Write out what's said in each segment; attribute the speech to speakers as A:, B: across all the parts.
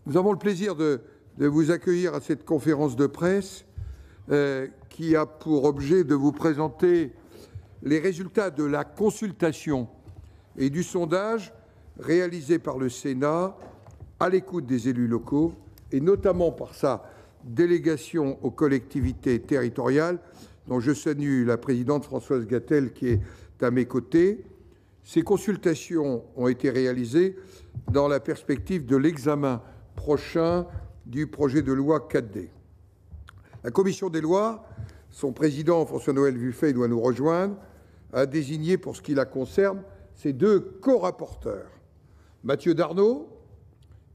A: Nous avons le plaisir de vous accueillir à cette conférence de presse qui a pour objet de vous présenter les résultats de la consultation et du sondage réalisé par le Sénat à l'écoute des élus locaux et notamment par sa délégation aux collectivités territoriales, dont je salue la présidente Françoise Gatel qui est à mes côtés. Ces consultations ont été réalisées dans la perspective de l'examen prochain du projet de loi 4D. La commission des lois, son président François-Noël Buffet doit nous rejoindre, a désigné pour ce qui la concerne ses deux co-rapporteurs, Mathieu Darnaud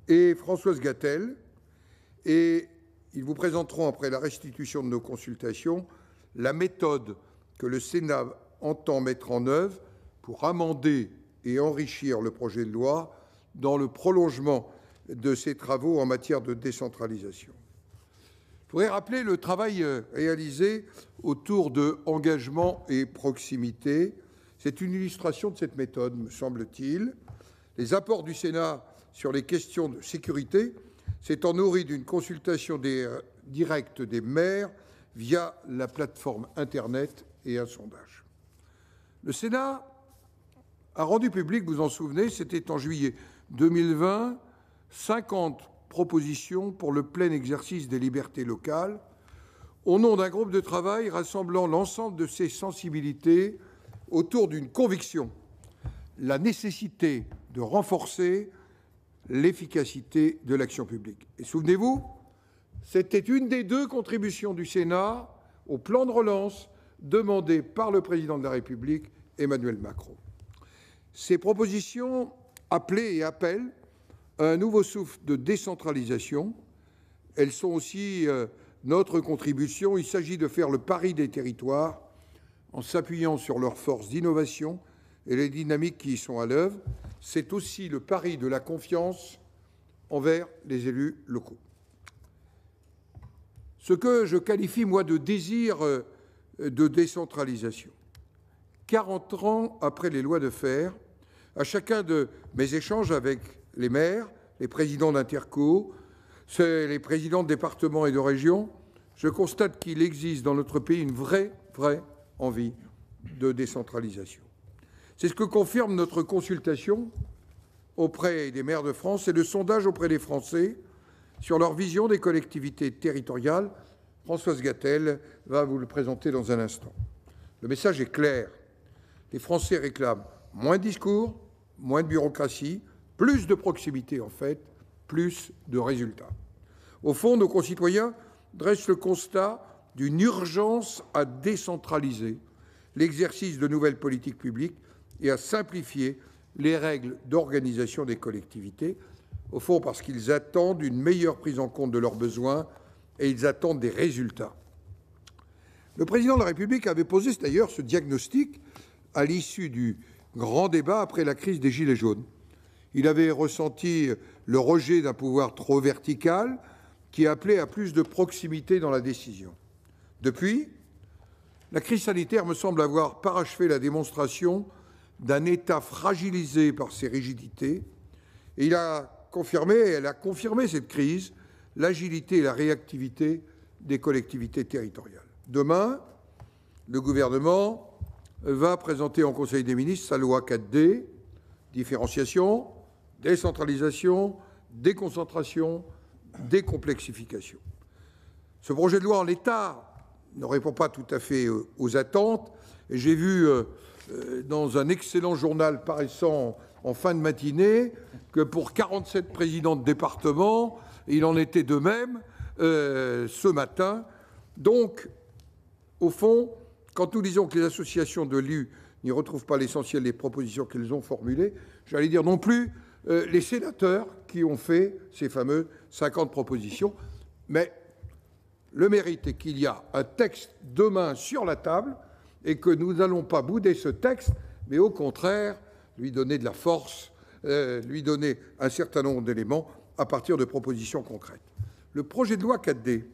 A: et Françoise Gatel, et ils vous présenteront, après la restitution de nos consultations, la méthode que le Sénat entend mettre en œuvre pour amender et enrichir le projet de loi dans le prolongement de ses travaux en matière de décentralisation. Je voudrais rappeler le travail réalisé autour de engagement et proximité. C'est une illustration de cette méthode, me semble-t-il. Les apports du Sénat sur les questions de sécurité s'étant nourris d'une consultation directe des maires via la plateforme Internet et un sondage. Le Sénat a rendu public, vous en souvenez, c'était en juillet 2020, 50 propositions pour le plein exercice des libertés locales, au nom d'un groupe de travail rassemblant l'ensemble de ces sensibilités autour d'une conviction, la nécessité de renforcer l'efficacité de l'action publique. Et souvenez-vous, c'était une des deux contributions du Sénat au plan de relance demandé par le président de la République, Emmanuel Macron. Ces propositions appelaient et appellent un nouveau souffle de décentralisation. Elles sont aussi notre contribution. Il s'agit de faire le pari des territoires en s'appuyant sur leurs forces d'innovation et les dynamiques qui y sont à l'œuvre. C'est aussi le pari de la confiance envers les élus locaux. Ce que je qualifie, moi, de désir de décentralisation. 40 ans après les lois de fer, à chacun de mes échanges avec les maires, les présidents d'interco, les présidents de départements et de régions, je constate qu'il existe dans notre pays une vraie envie de décentralisation. C'est ce que confirme notre consultation auprès des maires de France et le sondage auprès des Français sur leur vision des collectivités territoriales. Françoise Gatel va vous le présenter dans un instant. Le message est clair. Les Français réclament moins de discours, moins de bureaucratie, plus de proximité en fait, plus de résultats. Au fond, nos concitoyens dressent le constat d'une urgence à décentraliser l'exercice de nouvelles politiques publiques et à simplifier les règles d'organisation des collectivités, au fond parce qu'ils attendent une meilleure prise en compte de leurs besoins et ils attendent des résultats. Le président de la République avait posé d'ailleurs ce diagnostic à l'issue du grand débat après la crise des Gilets jaunes. Il avait ressenti le rejet d'un pouvoir trop vertical qui appelait à plus de proximité dans la décision. Depuis, la crise sanitaire me semble avoir parachevé la démonstration d'un État fragilisé par ses rigidités, et elle a confirmé cette crise, l'agilité et la réactivité des collectivités territoriales. Demain, le gouvernement va présenter en Conseil des ministres sa loi 4D, différenciation, décentralisation, déconcentration, décomplexification. Ce projet de loi en l'état ne répond pas tout à fait aux attentes. Et j'ai vu dans un excellent journal paraissant en fin de matinée que pour 47 présidents de département, il en était de même ce matin. Donc, au fond, quand nous disons que les associations de l'élus n'y retrouvent pas l'essentiel des propositions qu'elles ont formulées, j'allais dire non plus les sénateurs qui ont fait ces fameuses 50 propositions. Mais le mérite est qu'il y a un texte demain sur la table et que nous n'allons pas bouder ce texte, mais au contraire, lui donner de la force, lui donner un certain nombre d'éléments à partir de propositions concrètes. Le projet de loi 4D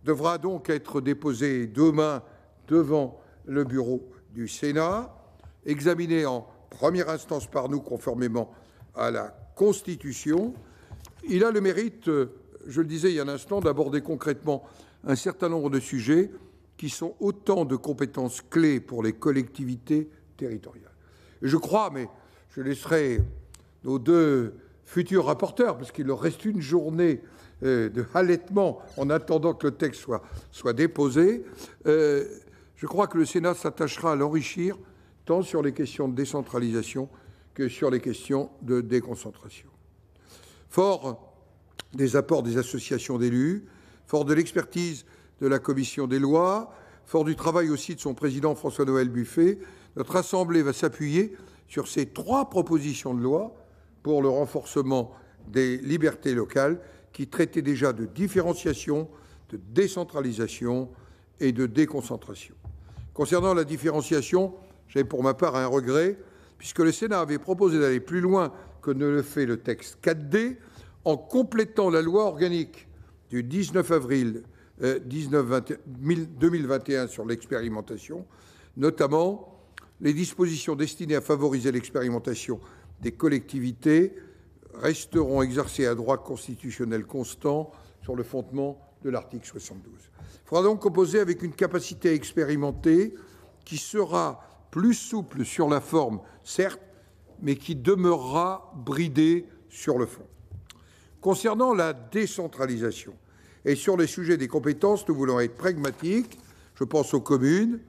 A: devra donc être déposé demain devant le bureau du Sénat, examiné en première instance par nous conformément à la Constitution. Il a le mérite, je le disais il y a un instant, d'aborder concrètement un certain nombre de sujets qui sont autant de compétences clés pour les collectivités territoriales. Et je crois, mais je laisserai nos deux futurs rapporteurs, parce qu'il leur reste une journée de halètement en attendant que le texte soit déposé, je crois que le Sénat s'attachera à l'enrichir tant sur les questions de décentralisation que sur les questions de déconcentration. Fort des apports des associations d'élus, fort de l'expertise de la commission des lois, fort du travail aussi de son président François-Noël Buffet, notre Assemblée va s'appuyer sur ces 3 propositions de loi pour le renforcement des libertés locales qui traitaient déjà de différenciation, de décentralisation et de déconcentration. Concernant la différenciation, j'avais pour ma part un regret, puisque le Sénat avait proposé d'aller plus loin que ne le fait le texte 4D, en complétant la loi organique du 19 avril 2021 sur l'expérimentation, notamment les dispositions destinées à favoriser l'expérimentation des collectivités resteront exercées à droit constitutionnel constant sur le fondement de l'article 72. Il faudra donc composer avec une capacité à expérimenter qui sera plus souple sur la forme, certes, mais qui demeurera bridée sur le fond. Concernant la décentralisation et sur les sujets des compétences, nous voulons être pragmatiques. Je pense aux communes.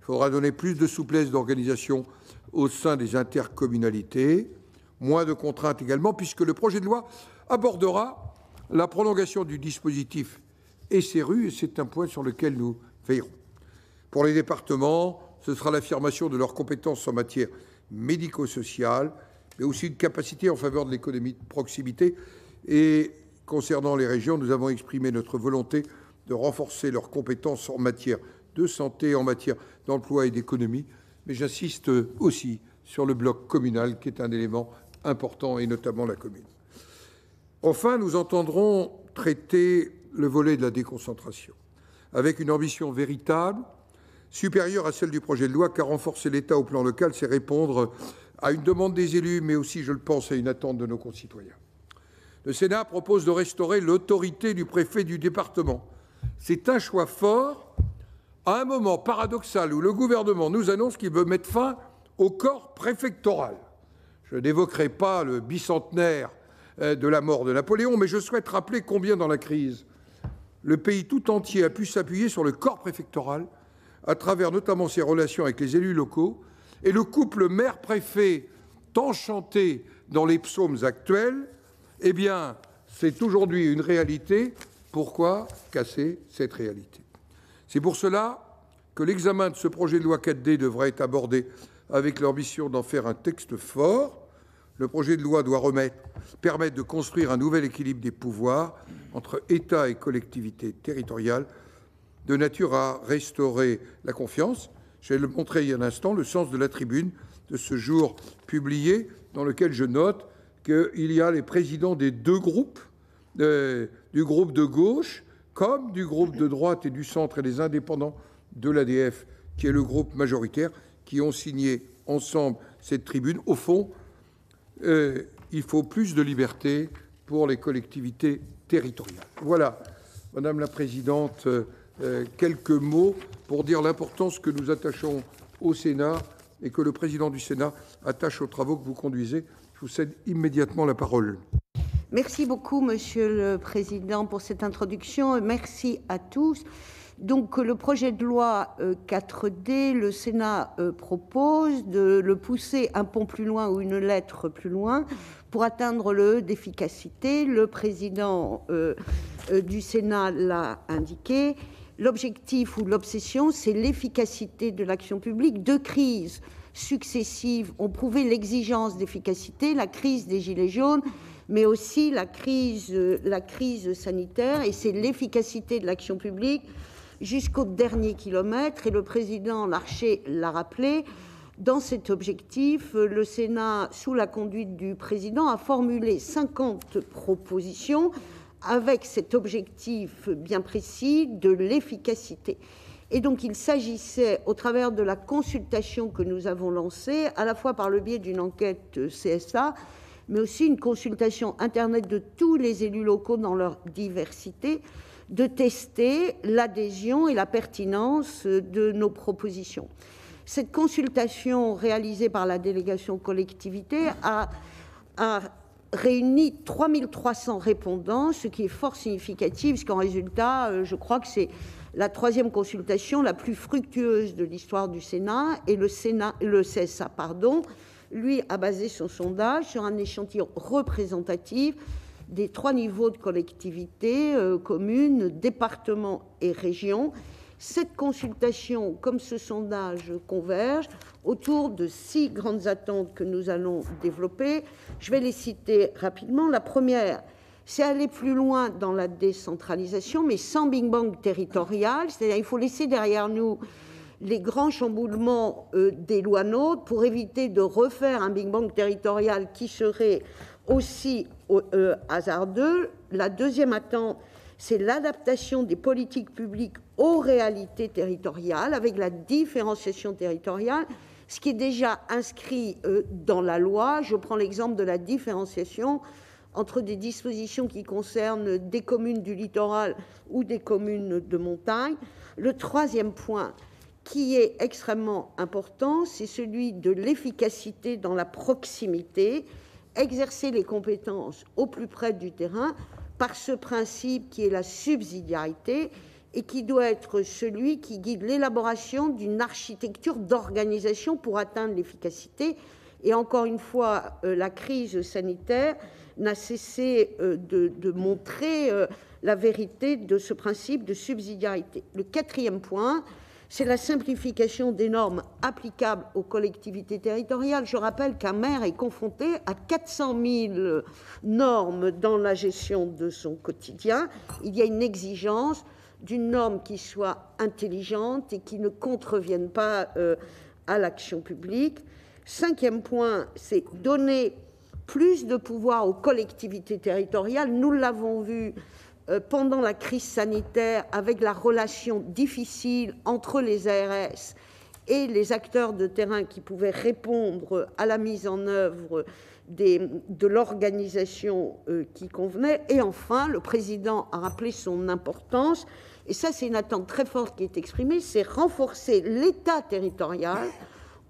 A: Il faudra donner plus de souplesse d'organisation au sein des intercommunalités, moins de contraintes également, puisque le projet de loi abordera la prolongation du dispositif SRU, et c'est un point sur lequel nous veillerons. Pour les départements, ce sera l'affirmation de leurs compétences en matière médico-sociale, mais aussi une capacité en faveur de l'économie de proximité. Et concernant les régions, nous avons exprimé notre volonté de renforcer leurs compétences en matière de santé, en matière d'emploi et d'économie, mais j'insiste aussi sur le bloc communal, qui est un élément important, et notamment la commune. Enfin, nous entendrons traiter le volet de la déconcentration, avec une ambition véritable, supérieure à celle du projet de loi, car renforcer l'État au plan local, c'est répondre à une demande des élus, mais aussi, je le pense, à une attente de nos concitoyens. Le Sénat propose de restaurer l'autorité du préfet du département. C'est un choix fort, à un moment paradoxal où le gouvernement nous annonce qu'il veut mettre fin au corps préfectoral. Je n'évoquerai pas le bicentenaire de la mort de Napoléon, mais je souhaite rappeler combien, dans la crise, le pays tout entier a pu s'appuyer sur le corps préfectoral, à travers notamment ses relations avec les élus locaux, et le couple maire-préfet, tant chanté dans les psaumes actuels, eh bien, c'est aujourd'hui une réalité. Pourquoi casser cette réalité ? C'est pour cela que l'examen de ce projet de loi 4D devrait être abordé avec l'ambition d'en faire un texte fort. Le projet de loi doit permettre de construire un nouvel équilibre des pouvoirs entre État et collectivités territoriales, de nature à restaurer la confiance. Je vais le montrer il y a un instant, le sens de la tribune de ce jour publié, dans lequel je note qu'il y a les présidents des 2 groupes, du groupe de gauche, comme du groupe de droite et du centre et des indépendants de l'ADF, qui est le groupe majoritaire, qui ont signé ensemble cette tribune. Au fond, il faut plus de liberté pour les collectivités territoriales. Voilà, Madame la Présidente, quelques mots pour dire l'importance que nous attachons au Sénat et que le Président du Sénat attache aux travaux que vous conduisez. Je vous cède immédiatement la parole.
B: Merci beaucoup, Monsieur le Président, pour cette introduction. Merci à tous. Donc, le projet de loi 4D, le Sénat propose de le pousser un pont plus loin ou une lettre plus loin pour atteindre le E d'efficacité. Le président du Sénat l'a indiqué. L'objectif ou l'obsession, c'est l'efficacité de l'action publique. 2 crises successives ont prouvé l'exigence d'efficacité, la crise des Gilets jaunes, mais aussi la crise sanitaire, et c'est l'efficacité de l'action publique jusqu'au dernier kilomètre. Et le président Larcher l'a rappelé, dans cet objectif, le Sénat, sous la conduite du président, a formulé 50 propositions avec cet objectif bien précis de l'efficacité. Et donc, il s'agissait, au travers de la consultation que nous avons lancée, à la fois par le biais d'une enquête CSA, mais aussi une consultation Internet de tous les élus locaux dans leur diversité, de tester l'adhésion et la pertinence de nos propositions. Cette consultation réalisée par la délégation collectivité a réuni 3300 répondants, ce qui est fort significatif, parce qu'en résultat, je crois que c'est la 3e consultation la plus fructueuse de l'histoire du Sénat, et le CSA, lui, a basé son sondage sur un échantillon représentatif des 3 niveaux de collectivité, communes, départements et régions. Cette consultation, comme ce sondage, converge autour de 6 grandes attentes que nous allons développer. Je vais les citer rapidement. La première, c'est aller plus loin dans la décentralisation, mais sans bing-bang territorial. C'est-à-dire qu'il faut laisser derrière nous les grands chamboulements des lois NOTRe pour éviter de refaire un bing-bang territorial qui serait aussi hasardeux. La deuxième attente, c'est l'adaptation des politiques publiques aux réalités territoriales, avec la différenciation territoriale, ce qui est déjà inscrit dans la loi. Je prends l'exemple de la différenciation entre des dispositions qui concernent des communes du littoral ou des communes de montagne. Le troisième point, qui est extrêmement important, c'est celui de l'efficacité dans la proximité, exercer les compétences au plus près du terrain par ce principe qui est la subsidiarité et qui doit être celui qui guide l'élaboration d'une architecture d'organisation pour atteindre l'efficacité. Et encore une fois, la crise sanitaire n'a cessé de montrer la vérité de ce principe de subsidiarité. Le quatrième point, c'est la simplification des normes applicables aux collectivités territoriales. Je rappelle qu'un maire est confronté à 400 000 normes dans la gestion de son quotidien. Il y a une exigence d'une norme qui soit intelligente et qui ne contrevienne pas à l'action publique. Cinquième point, c'est donner plus de pouvoir aux collectivités territoriales. Nous l'avons vu pendant la crise sanitaire, avec la relation difficile entre les ARS et les acteurs de terrain qui pouvaient répondre à la mise en œuvre de l'organisation qui convenait. Et enfin, le président a rappelé son importance, et ça c'est une attente très forte qui est exprimée, c'est renforcer l'État territorial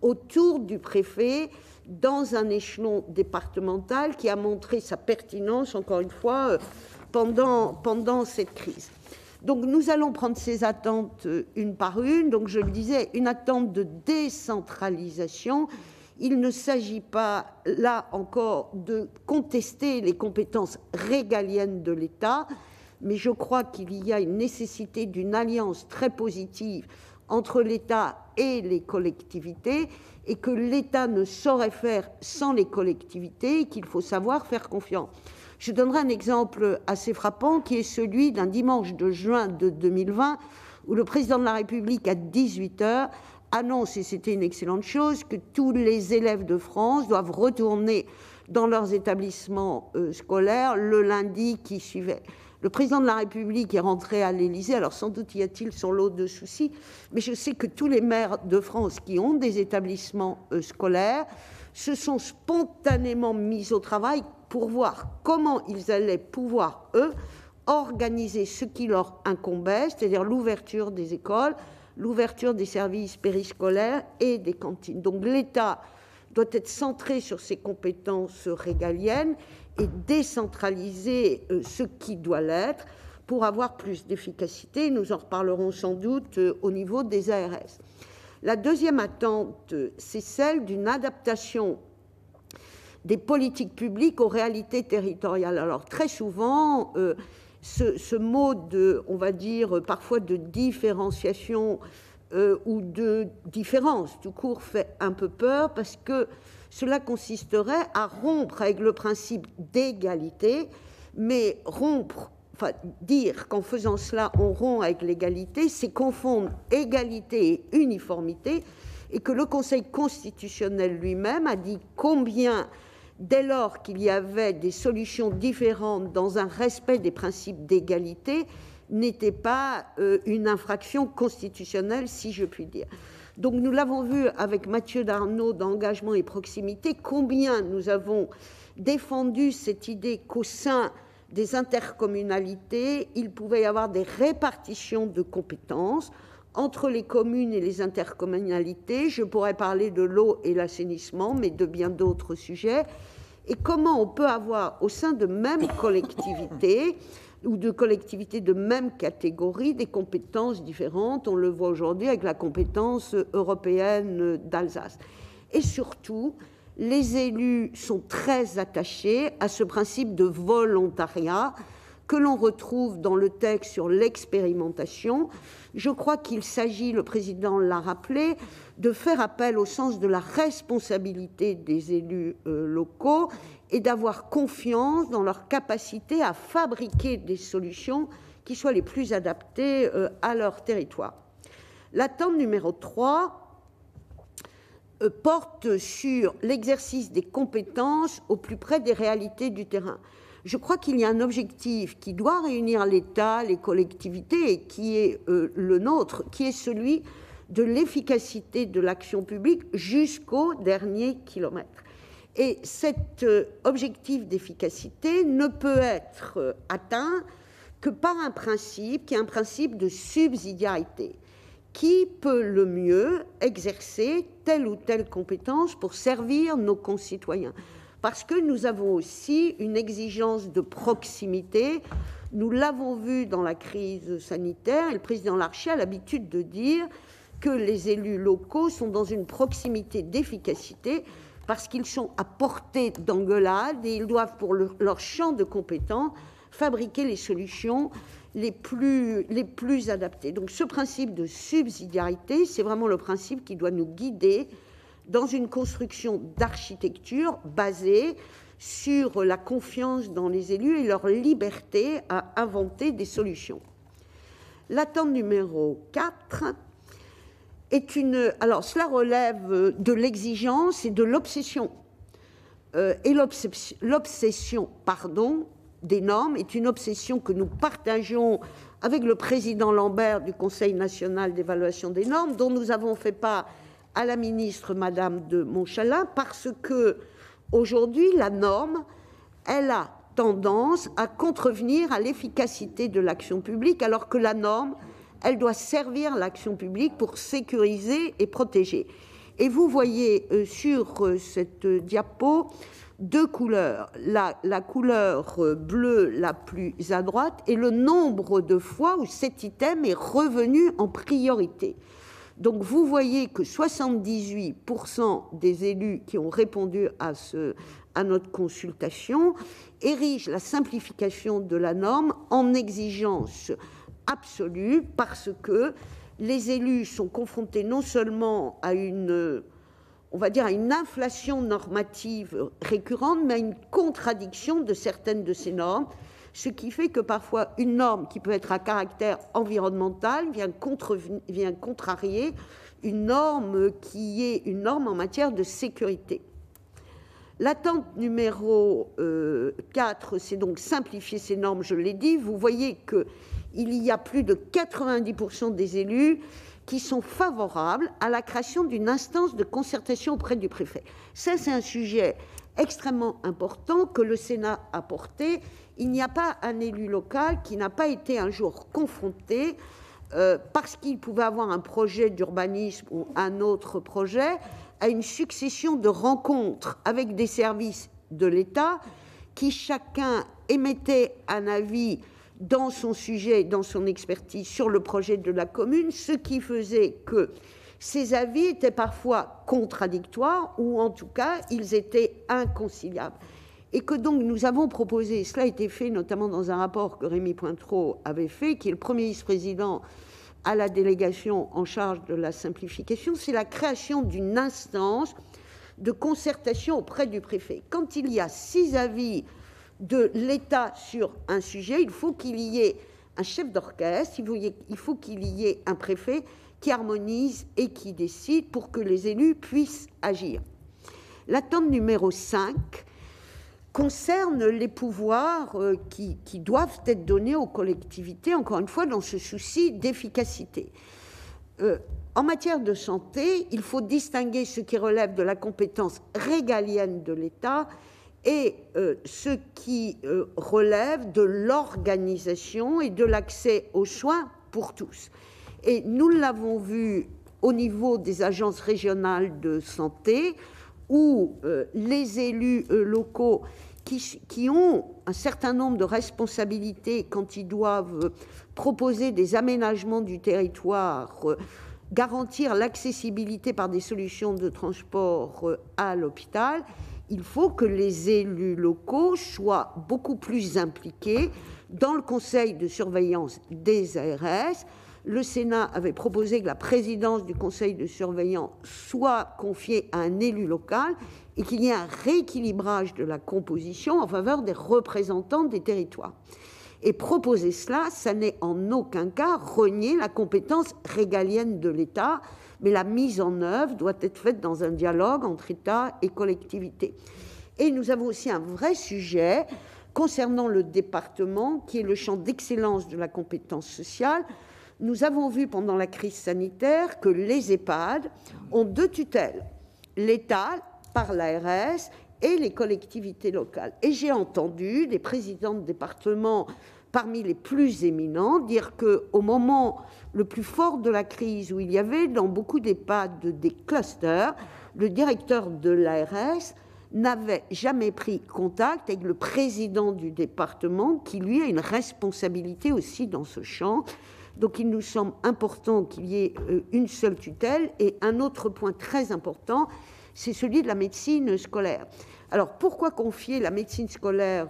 B: autour du préfet dans un échelon départemental qui a montré sa pertinence, encore une fois, pendant cette crise. Donc nous allons prendre ces attentes une par une. Donc je le disais, une attente de décentralisation. Il ne s'agit pas, là encore, de contester les compétences régaliennes de l'État, mais je crois qu'il y a une nécessité d'une alliance très positive entre l'État et les collectivités, et que l'État ne saurait faire sans les collectivités, et qu'il faut savoir faire confiance. Je donnerai un exemple assez frappant qui est celui d'un dimanche de juin de 2020 où le président de la République, à 18h, annonce, et c'était une excellente chose, que tous les élèves de France doivent retourner dans leurs établissements scolaires le lundi qui suivait. Le président de la République est rentré à l'Élysée, alors sans doute y a-t-il son lot de soucis, mais je sais que tous les maires de France qui ont des établissements scolaires se sont spontanément mis au travail pour voir comment ils allaient pouvoir, eux, organiser ce qui leur incombait, c'est-à-dire l'ouverture des écoles, l'ouverture des services périscolaires et des cantines. Donc l'État doit être centré sur ses compétences régaliennes et décentraliser ce qui doit l'être pour avoir plus d'efficacité. Nous en reparlerons sans doute au niveau des ARS. La deuxième attente, c'est celle d'une adaptation des politiques publiques aux réalités territoriales. Alors très souvent, ce mot de, on va dire, parfois de différenciation ou de différence, tout court, fait un peu peur parce que cela consisterait à rompre avec le principe d'égalité, mais dire qu'en faisant cela, on rompt avec l'égalité, c'est confondre égalité et uniformité, et que le Conseil constitutionnel lui-même a dit combien, dès lors qu'il y avait des solutions différentes dans un respect des principes d'égalité, n'était pas une infraction constitutionnelle, si je puis dire. Donc nous l'avons vu avec Mathieu Darnaud d'Engagement et Proximité, combien nous avons défendu cette idée qu'au sein des intercommunalités, il pouvait y avoir des répartitions de compétences entre les communes et les intercommunalités. Je pourrais parler de l'eau et l'assainissement, mais de bien d'autres sujets. Et comment on peut avoir au sein de mêmes collectivités ou de collectivités de même catégorie des compétences différentes. On le voit aujourd'hui avec la compétence européenne d'Alsace. Et surtout, les élus sont très attachés à ce principe de volontariat que l'on retrouve dans le texte sur l'expérimentation. Je crois qu'il s'agit, le président l'a rappelé, de faire appel au sens de la responsabilité des élus locaux et d'avoir confiance dans leur capacité à fabriquer des solutions qui soient les plus adaptées à leur territoire. L'attente numéro 3 porte sur l'exercice des compétences au plus près des réalités du terrain. Je crois qu'il y a un objectif qui doit réunir l'État, les collectivités, et qui est le nôtre, qui est celui de l'efficacité de l'action publique jusqu'au dernier kilomètre. Et cet objectif d'efficacité ne peut être atteint que par un principe qui est un principe de subsidiarité. Qui peut le mieux exercer telle ou telle compétence pour servir nos concitoyens ? Parce que nous avons aussi une exigence de proximité. Nous l'avons vu dans la crise sanitaire, et le président Larcher a l'habitude de dire que les élus locaux sont dans une proximité d'efficacité parce qu'ils sont à portée d'engueulade et ils doivent, pour leur champ de compétences, fabriquer les solutions les plus adaptées. Donc ce principe de subsidiarité, c'est vraiment le principe qui doit nous guider dans une construction d'architecture basée sur la confiance dans les élus et leur liberté à inventer des solutions. L'attente numéro 4 est une... Alors, cela relève de l'exigence et de l'obsession. Et l'obsession, des normes est une obsession que nous partageons avec le président Lambert du Conseil national d'évaluation des normes, dont nous avons fait part à la ministre Madame de Montchalin, parce que aujourd'hui la norme, elle a tendance à contrevenir à l'efficacité de l'action publique, alors que la norme, elle doit servir l'action publique pour sécuriser et protéger. Et vous voyez sur cette diapo deux couleurs, la couleur bleue la plus à droite et le nombre de fois où cet item est revenu en priorité. Donc vous voyez que 78% des élus qui ont répondu à notre consultation érigent la simplification de la norme en exigence absolue, parce que les élus sont confrontés non seulement à une inflation normative récurrente, mais à une contradiction de certaines de ces normes, ce qui fait que parfois une norme qui peut être à caractère environnemental vient contrarier une norme qui est une norme en matière de sécurité. L'attente numéro 4, c'est donc simplifier ces normes, je l'ai dit. Vous voyez qu'il y a plus de 90% des élus qui sont favorables à la création d'une instance de concertation auprès du préfet. Ça, c'est un sujet extrêmement important que le Sénat a porté. Il n'y a pas un élu local qui n'a pas été un jour confronté, parce qu'il pouvait avoir un projet d'urbanisme ou un autre projet, à une succession de rencontres avec des services de l'État qui chacun émettait un avis dans son sujet, dans son expertise sur le projet de la commune, ce qui faisait que ces avis étaient parfois contradictoires ou en tout cas ils étaient inconciliables. Et que donc nous avons proposé, cela a été fait notamment dans un rapport que Rémy Pointreau avait fait, qui est le premier vice-président à la délégation en charge de la simplification, c'est la création d'une instance de concertation auprès du préfet. Quand il y a 6 avis de l'État sur un sujet, il faut qu'il y ait un chef d'orchestre, il faut qu'il y ait un préfet qui harmonise et qui décide pour que les élus puissent agir. L'attente numéro 5 concerne les pouvoirs qui doivent être donnés aux collectivités, encore une fois, dans ce souci d'efficacité. En matière de santé, il faut distinguer ce qui relève de la compétence régalienne de l'État et ce qui relève de l'organisation et de l'accès aux soins pour tous. Et nous l'avons vu au niveau des agences régionales de santé, où les élus locaux qui ont un certain nombre de responsabilités quand ils doivent proposer des aménagements du territoire, garantir l'accessibilité par des solutions de transport à l'hôpital, il faut que les élus locaux soient beaucoup plus impliqués dans le conseil de surveillance des ARS. Le Sénat avait proposé que la présidence du conseil de surveillance soit confiée à un élu local et qu'il y ait un rééquilibrage de la composition en faveur des représentants des territoires. Et proposer cela, ça n'est en aucun cas renier la compétence régalienne de l'État, mais la mise en œuvre doit être faite dans un dialogue entre État et collectivités. Et nous avons aussi un vrai sujet concernant le département, qui est le champ d'excellence de la compétence sociale. Nous avons vu pendant la crise sanitaire que les EHPAD ont deux tutelles, l'État par l'ARS et les collectivités locales. Et j'ai entendu des présidents de département parmi les plus éminents dire qu'au moment le plus fort de la crise, où il y avait dans beaucoup d'EHPAD des clusters, le directeur de l'ARS n'avait jamais pris contact avec le président du département, qui lui a une responsabilité aussi dans ce champ. Donc il nous semble important qu'il y ait une seule tutelle. Et un autre point très important, c'est celui de la médecine scolaire. Alors pourquoi confier la médecine scolaire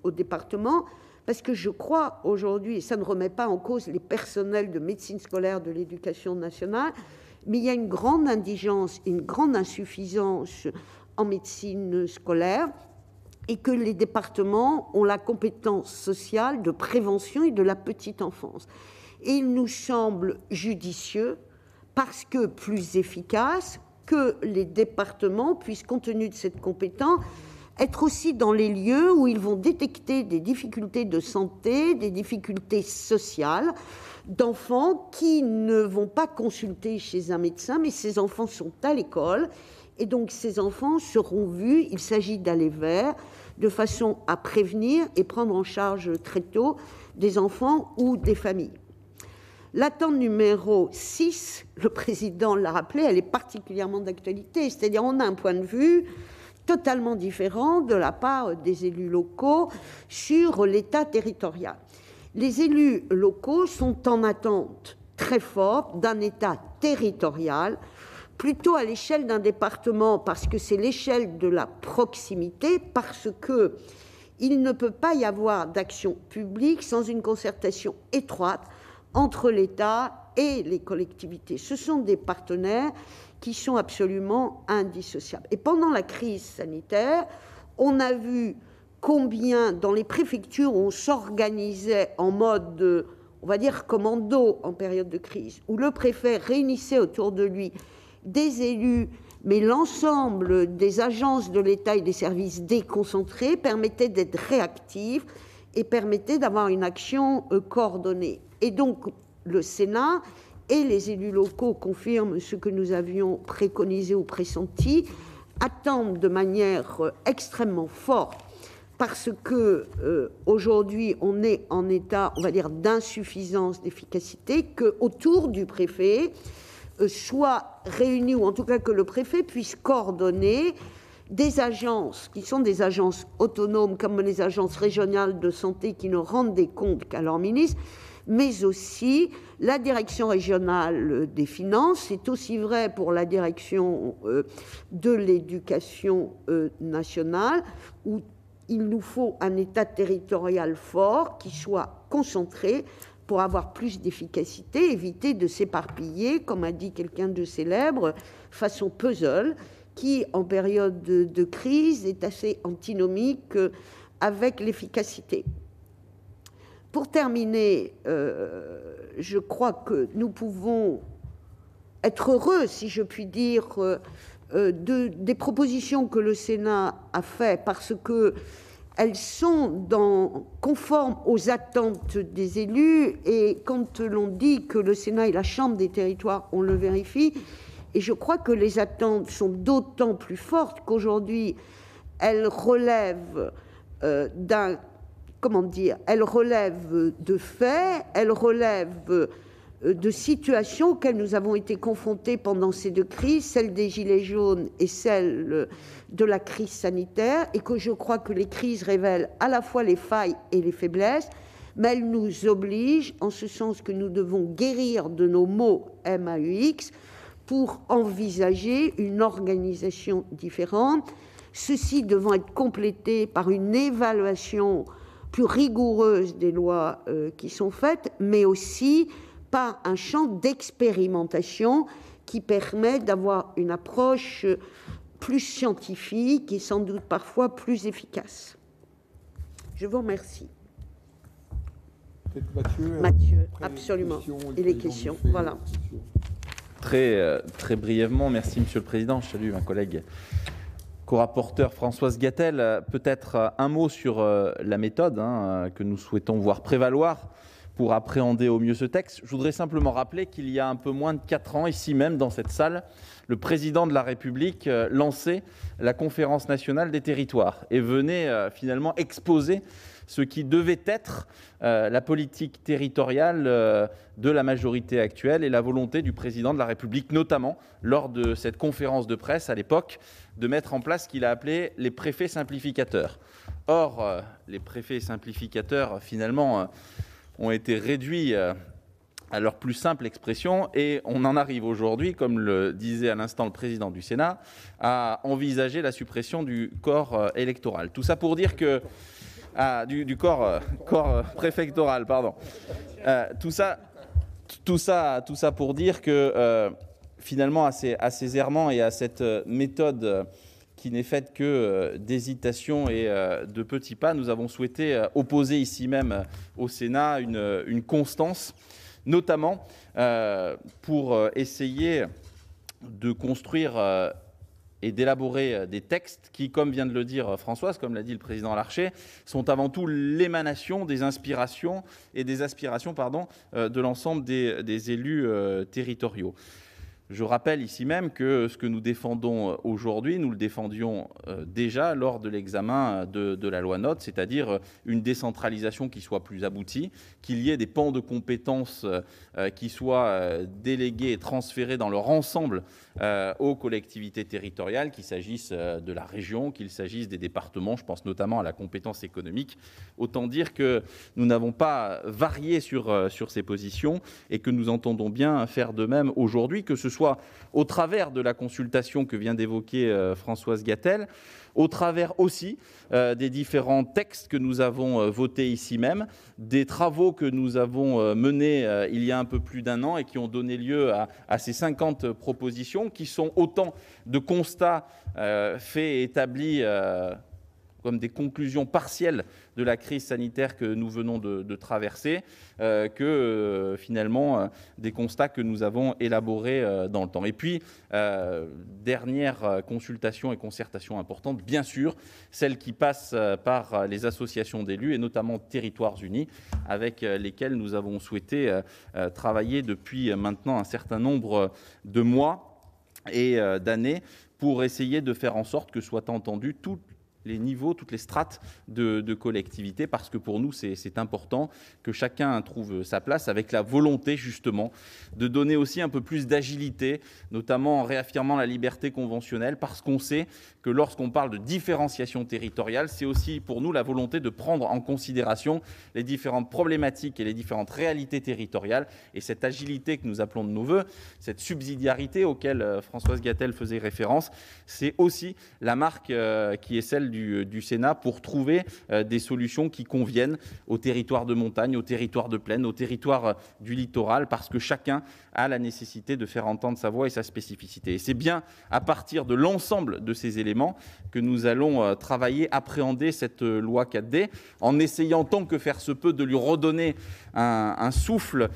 B: au département ? Parce que je crois aujourd'hui, et ça ne remet pas en cause les personnels de médecine scolaire de l'éducation nationale, mais il y a une grande indigence, une grande insuffisance en médecine scolaire, et que les départements ont la compétence sociale de prévention et de la petite enfance. Et il nous semble judicieux, parce que plus efficace, que les départements puissent, compte tenu de cette compétence, être aussi dans les lieux où ils vont détecter des difficultés de santé, des difficultés sociales, d'enfants qui ne vont pas consulter chez un médecin, mais ces enfants sont à l'école, et donc ces enfants seront vus, il s'agit d'aller vers, de façon à prévenir et prendre en charge très tôt des enfants ou des familles. L'attente numéro 6, le président l'a rappelé, elle est particulièrement d'actualité, c'est-à-dire on a un point de vue totalement différent de la part des élus locaux sur l'État territorial. Les élus locaux sont en attente très forte d'un État territorial, plutôt à l'échelle d'un département, parce que c'est l'échelle de la proximité, parce qu'il ne peut pas y avoir d'action publique sans une concertation étroite entre l'État et les collectivités. Ce sont des partenaires qui sont absolument indissociables. Et pendant la crise sanitaire, on a vu combien dans les préfectures on s'organisait en mode, on va dire, commando en période de crise, où le préfet réunissait autour de lui des élus, mais l'ensemble des agences de l'État et des services déconcentrés permettait d'être réactifs et permettait d'avoir une action coordonnée. Et donc, le Sénat et les élus locaux confirment ce que nous avions préconisé ou pressenti, attendent de manière extrêmement forte, parce que aujourd'hui on est en état, on va dire, d'insuffisance d'efficacité, que autour du préfet soit réunis, ou en tout cas que le préfet puisse coordonner des agences qui sont des agences autonomes, comme les agences régionales de santé qui ne rendent des comptes qu'à leur ministre, mais aussi la direction régionale des finances. C'est aussi vrai pour la direction de l'éducation nationale, où il nous faut un État territorial fort qui soit concentré pour avoir plus d'efficacité, éviter de s'éparpiller, comme a dit quelqu'un de célèbre, façon puzzle, qui, en période de crise, est assez antinomique avec l'efficacité. Pour terminer, je crois que nous pouvons être heureux, si je puis dire, des propositions que le Sénat a faites, parce qu'elles sont conformes aux attentes des élus, et quand l'on dit que le Sénat est la chambre des territoires, on le vérifie, et je crois que les attentes sont d'autant plus fortes qu'aujourd'hui, elle relève elle relève de faits, elle relève de situations auxquelles nous avons été confrontés pendant ces deux crises, celle des Gilets jaunes et celle de la crise sanitaire, et que je crois que les crises révèlent à la fois les failles et les faiblesses, mais elles nous obligent, en ce sens que nous devons guérir de nos maux MAUX pour envisager une organisation différente, ceci devant être complété par une évaluation plus rigoureuse des lois qui sont faites, mais aussi par un champ d'expérimentation qui permet d'avoir une approche plus scientifique et sans doute parfois plus efficace. Je vous remercie. Mathieu, absolument. Et les questions, voilà.
C: Très brièvement, merci Monsieur le Président. Je salue ma collègue co-rapporteur Françoise Gatel. Peut-être un mot sur la méthode que nous souhaitons voir prévaloir pour appréhender au mieux ce texte. Je voudrais simplement rappeler qu'il y a un peu moins de 4 ans, ici même dans cette salle, le président de la République lançait la Conférence nationale des territoires et venait finalement exposer ce qui devait être la politique territoriale de la majorité actuelle et la volonté du président de la République, notamment lors de cette conférence de presse à l'époque, de mettre en place ce qu'il a appelé les préfets simplificateurs. Or, les préfets simplificateurs, finalement, ont été réduits à leur plus simple expression et on en arrive aujourd'hui, comme le disait à l'instant le président du Sénat, à envisager la suppression du corps électoral. Tout ça pour dire que du corps préfectoral, pardon. Tout ça pour dire que finalement, à ces errements et à cette méthode qui n'est faite que d'hésitation et de petits pas, nous avons souhaité opposer ici même au Sénat une constance, notamment pour essayer de construire et d'élaborer des textes qui, comme vient de le dire Françoise, comme l'a dit le président Larcher, sont avant tout l'émanation des inspirations et des aspirations de l'ensemble des élus territoriaux. Je rappelle ici même que ce que nous défendons aujourd'hui, nous le défendions déjà lors de l'examen de la loi NOTRe, c'est-à-dire une décentralisation qui soit plus aboutie, qu'il y ait des pans de compétences qui soient délégués et transférés dans leur ensemble aux collectivités territoriales, qu'il s'agisse de la région, qu'il s'agisse des départements, je pense notamment à la compétence économique. Autant dire que nous n'avons pas varié sur ces positions et que nous entendons bien faire de même aujourd'hui, que ce soit au travers de la consultation que vient d'évoquer Françoise Gatel, au travers aussi des différents textes que nous avons votés ici même, des travaux que nous avons menés il y a un peu plus d'1 an et qui ont donné lieu à ces 50 propositions, qui sont autant de constats faits et établis comme des conclusions partielles de la crise sanitaire que nous venons de traverser, que finalement des constats que nous avons élaborés dans le temps. Et puis, dernière consultation et concertation importante, bien sûr, celle qui passe par les associations d'élus et notamment Territoires Unis, avec lesquelles nous avons souhaité travailler depuis maintenant un certain nombre de mois et d'années pour essayer de faire en sorte que soient entendus tous les niveaux, toutes les strates de collectivité, parce que pour nous, c'est important que chacun trouve sa place, avec la volonté, justement, de donner aussi un peu plus d'agilité, notamment en réaffirmant la liberté conventionnelle, parce qu'on sait que lorsqu'on parle de différenciation territoriale, c'est aussi pour nous la volonté de prendre en considération les différentes problématiques et les différentes réalités territoriales, et cette agilité que nous appelons de nos voeux, cette subsidiarité auquel Françoise Gatel faisait référence, c'est aussi la marque qui est celle du Sénat pour trouver des solutions qui conviennent aux territoires de montagne, aux territoires de plaine, aux territoires du littoral, parce que chacun a la nécessité de faire entendre sa voix et sa spécificité. Et c'est bien à partir de l'ensemble de ces éléments que nous allons travailler, appréhender cette loi 4D, en essayant tant que faire se peut de lui redonner un souffle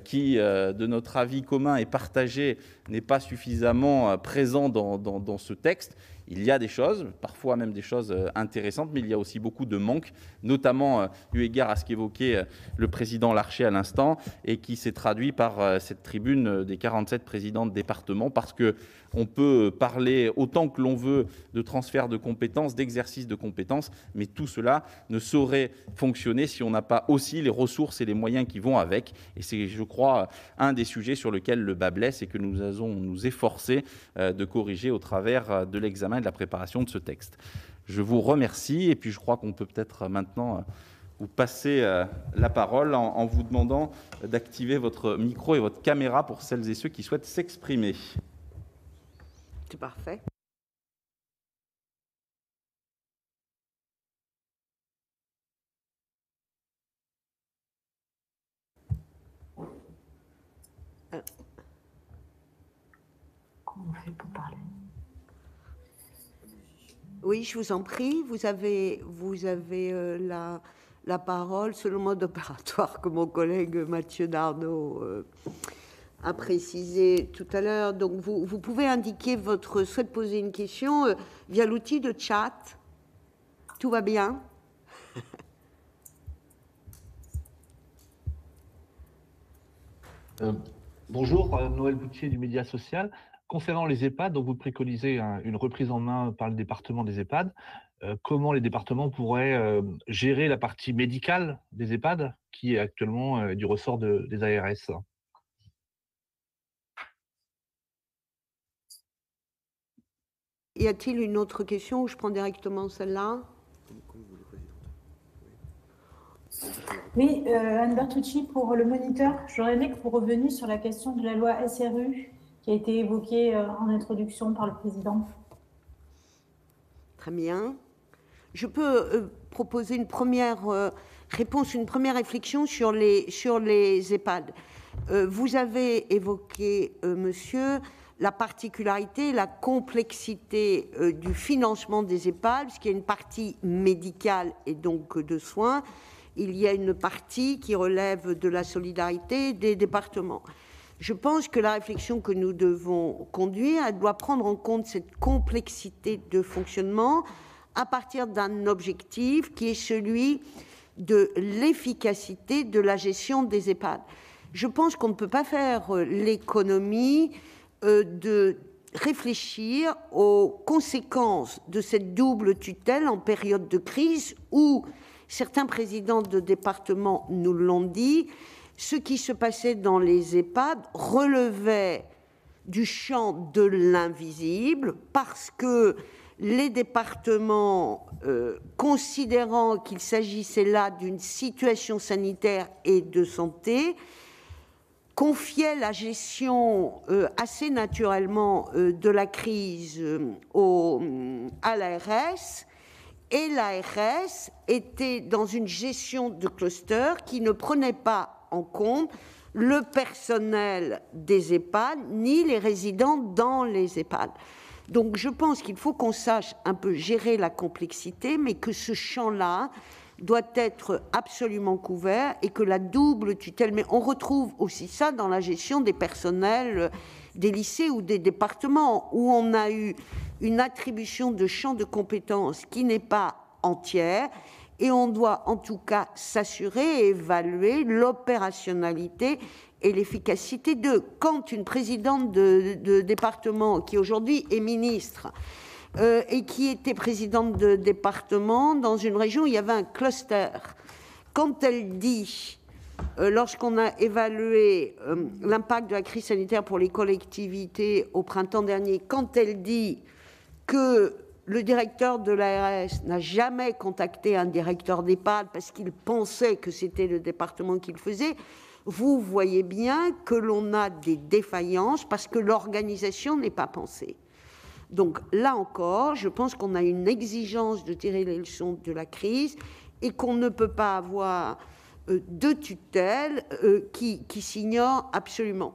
C: qui, de notre avis commun et partagé, n'est pas suffisamment présent dans ce texte. Il y a des choses, parfois même des choses intéressantes, mais il y a aussi beaucoup de manques, notamment eu égard à ce qu'évoquait le président Larcher à l'instant, et qui s'est traduit par cette tribune des 47 présidents de département, parce qu'on peut parler autant que l'on veut de transfert de compétences, d'exercice de compétences, mais tout cela ne saurait fonctionner si on n'a pas aussi les ressources et les moyens qui vont avec. Et c'est, je crois, un des sujets sur lequel le bât blesse et que nous allons nous efforcer de corriger au travers de l'examen et de la préparation de ce texte. Je vous remercie et puis je crois qu'on peut peut-être maintenant vous passer la parole en vous demandant d'activer votre micro et votre caméra pour celles et ceux qui souhaitent s'exprimer.
B: C'est parfait.
D: Comment on fait pour parler?
B: Oui, je vous en prie, vous avez la parole selon le mode opératoire que mon collègue Mathieu Darnaud a précisé tout à l'heure. Donc, vous pouvez indiquer votre souhait de poser une question via l'outil de chat. Tout va bien?
E: Bonjour, Noël Boutier du Média Social. Concernant les EHPAD, donc vous préconisez une reprise en main par le département des EHPAD. Comment les départements pourraient gérer la partie médicale des EHPAD, qui est actuellement du ressort des ARS?
B: Y a-t-il une autre question ou je prends directement celle-là?
D: Oui, Anne Bertucci, pour le moniteur, j'aurais aimé que vous reveniez sur la question de la loi SRU qui a été évoquée en introduction par le président.
B: Très bien. Je peux proposer une première réponse, une première réflexion sur les EHPAD. Vous avez évoqué, monsieur, la particularité, la complexité du financement des EHPAD, parce qu'il y a une partie médicale et donc de soins. Il y a une partie qui relève de la solidarité des départements. Je pense que la réflexion que nous devons conduire, elle doit prendre en compte cette complexité de fonctionnement à partir d'un objectif qui est celui de l'efficacité de la gestion des EHPAD. Je pense qu'on ne peut pas faire l'économie de réfléchir aux conséquences de cette double tutelle en période de crise où certains présidents de département nous l'ont dit, ce qui se passait dans les EHPAD relevait du champ de l'invisible parce que les départements, considérant qu'il s'agissait là d'une situation sanitaire et de santé, confiaient la gestion assez naturellement de la crise à l'ARS, et l'ARS était dans une gestion de cluster qui ne prenait pas en compte le personnel des EHPAD ni les résidents dans les EHPAD. Donc je pense qu'il faut qu'on sache un peu gérer la complexité, mais que ce champ-là doit être absolument couvert et que la double tutelle, mais on retrouve aussi ça dans la gestion des personnels des lycées ou des départements où on a eu une attribution de champ de compétences qui n'est pas entière et on doit en tout cas s'assurer et évaluer l'opérationnalité et l'efficacité de quand une présidente de département qui aujourd'hui est ministre et qui était présidente de département dans une région où il y avait un cluster, quand elle dit, lorsqu'on a évalué l'impact de la crise sanitaire pour les collectivités au printemps dernier, quand elle dit que le directeur de l'ARS n'a jamais contacté un directeur d'EHPAD parce qu'il pensait que c'était le département qui le faisait, vous voyez bien que l'on a des défaillances parce que l'organisation n'est pas pensée. Donc là encore, je pense qu'on a une exigence de tirer les leçons de la crise et qu'on ne peut pas avoir de tutelle qui s'ignorent absolument.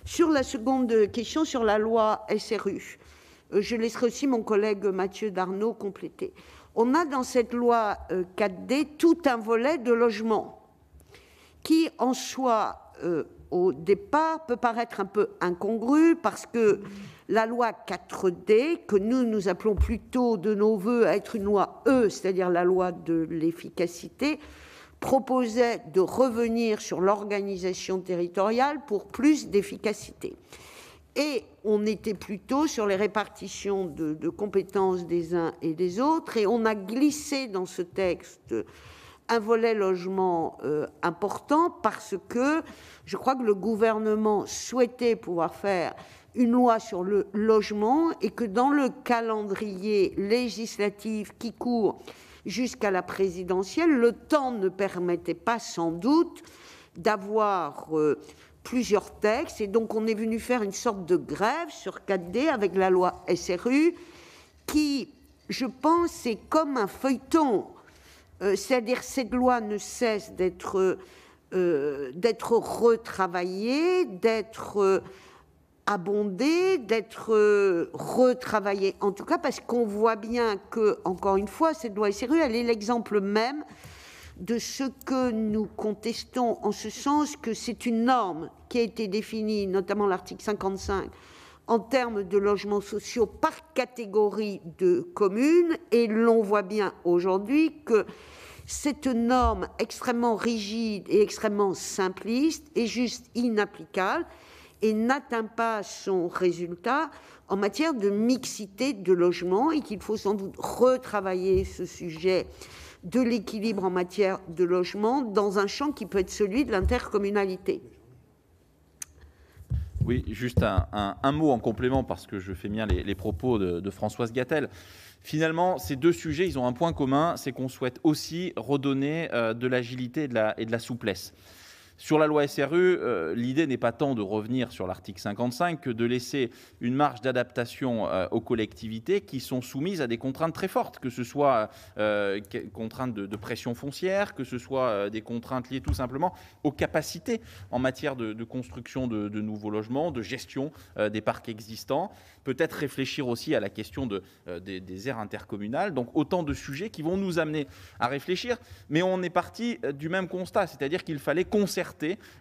B: Sur la seconde question, sur la loi SRU, je laisserai aussi mon collègue Mathieu Darnaud compléter. On a dans cette loi 4D tout un volet de logement qui, en soi, au départ peut paraître un peu incongru parce que la loi 4D, que nous appelons plutôt de nos voeux à être une loi E, c'est-à-dire la loi de l'efficacité, proposait de revenir sur l'organisation territoriale pour plus d'efficacité. Et on était plutôt sur les répartitions de compétences des uns et des autres, et on a glissé dans ce texte un volet logement important parce que je crois que le gouvernement souhaitait pouvoir faire une loi sur le logement et que dans le calendrier législatif qui court jusqu'à la présidentielle, le temps ne permettait pas sans doute d'avoir plusieurs textes, et donc on est venu faire une sorte de grève sur 4D avec la loi SRU qui, je pense, est comme un feuilleton. C'est-à-dire cette loi ne cesse d'être retravaillée, d'être abondée, d'être retravaillée, en tout cas parce qu'on voit bien que, encore une fois, cette loi SRU, elle est l'exemple même de ce que nous contestons, en ce sens que c'est une norme qui a été définie, notamment l'article 55, en termes de logements sociaux par catégorie de communes, et l'on voit bien aujourd'hui que cette norme extrêmement rigide et extrêmement simpliste est juste inapplicable et n'atteint pas son résultat en matière de mixité de logement, et qu'il faut sans doute retravailler ce sujet de l'équilibre en matière de logement dans un champ qui peut être celui de l'intercommunalité.
C: Oui, juste un mot en complément, parce que je fais bien les propos de Françoise Gatel. Finalement, ces deux sujets, ils ont un point commun, c'est qu'on souhaite aussi redonner de l'agilité et de la souplesse. Sur la loi SRU, l'idée n'est pas tant de revenir sur l'article 55 que de laisser une marge d'adaptation aux collectivités qui sont soumises à des contraintes très fortes, que ce soit contraintes de pression foncière, que ce soit des contraintes liées tout simplement aux capacités en matière de construction de nouveaux logements, de gestion des parcs existants, peut-être réfléchir aussi à la question des aires intercommunales. Donc autant de sujets qui vont nous amener à réfléchir, mais on est parti du même constat, c'est-à-dire qu'il fallait concerter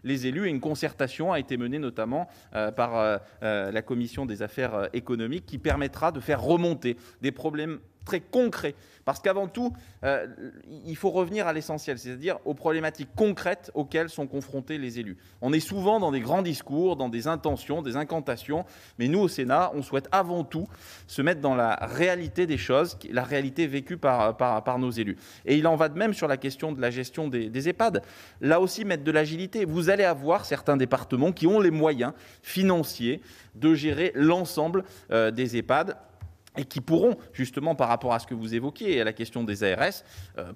C: les élus, et une concertation a été menée notamment par la commission des affaires économiques qui permettra de faire remonter des problèmes très concrets. Parce qu'avant tout, il faut revenir à l'essentiel, c'est-à-dire aux problématiques concrètes auxquelles sont confrontés les élus. On est souvent dans des grands discours, dans des intentions, des incantations, mais nous, au Sénat, on souhaite avant tout se mettre dans la réalité des choses, la réalité vécue par nos élus. Et il en va de même sur la question de la gestion des EHPAD. Là aussi, mettre de l'agilité. Vous allez avoir certains départements qui ont les moyens financiers de gérer l'ensemble des EHPAD, et qui pourront, justement, par rapport à ce que vous évoquiez et à la question des ARS,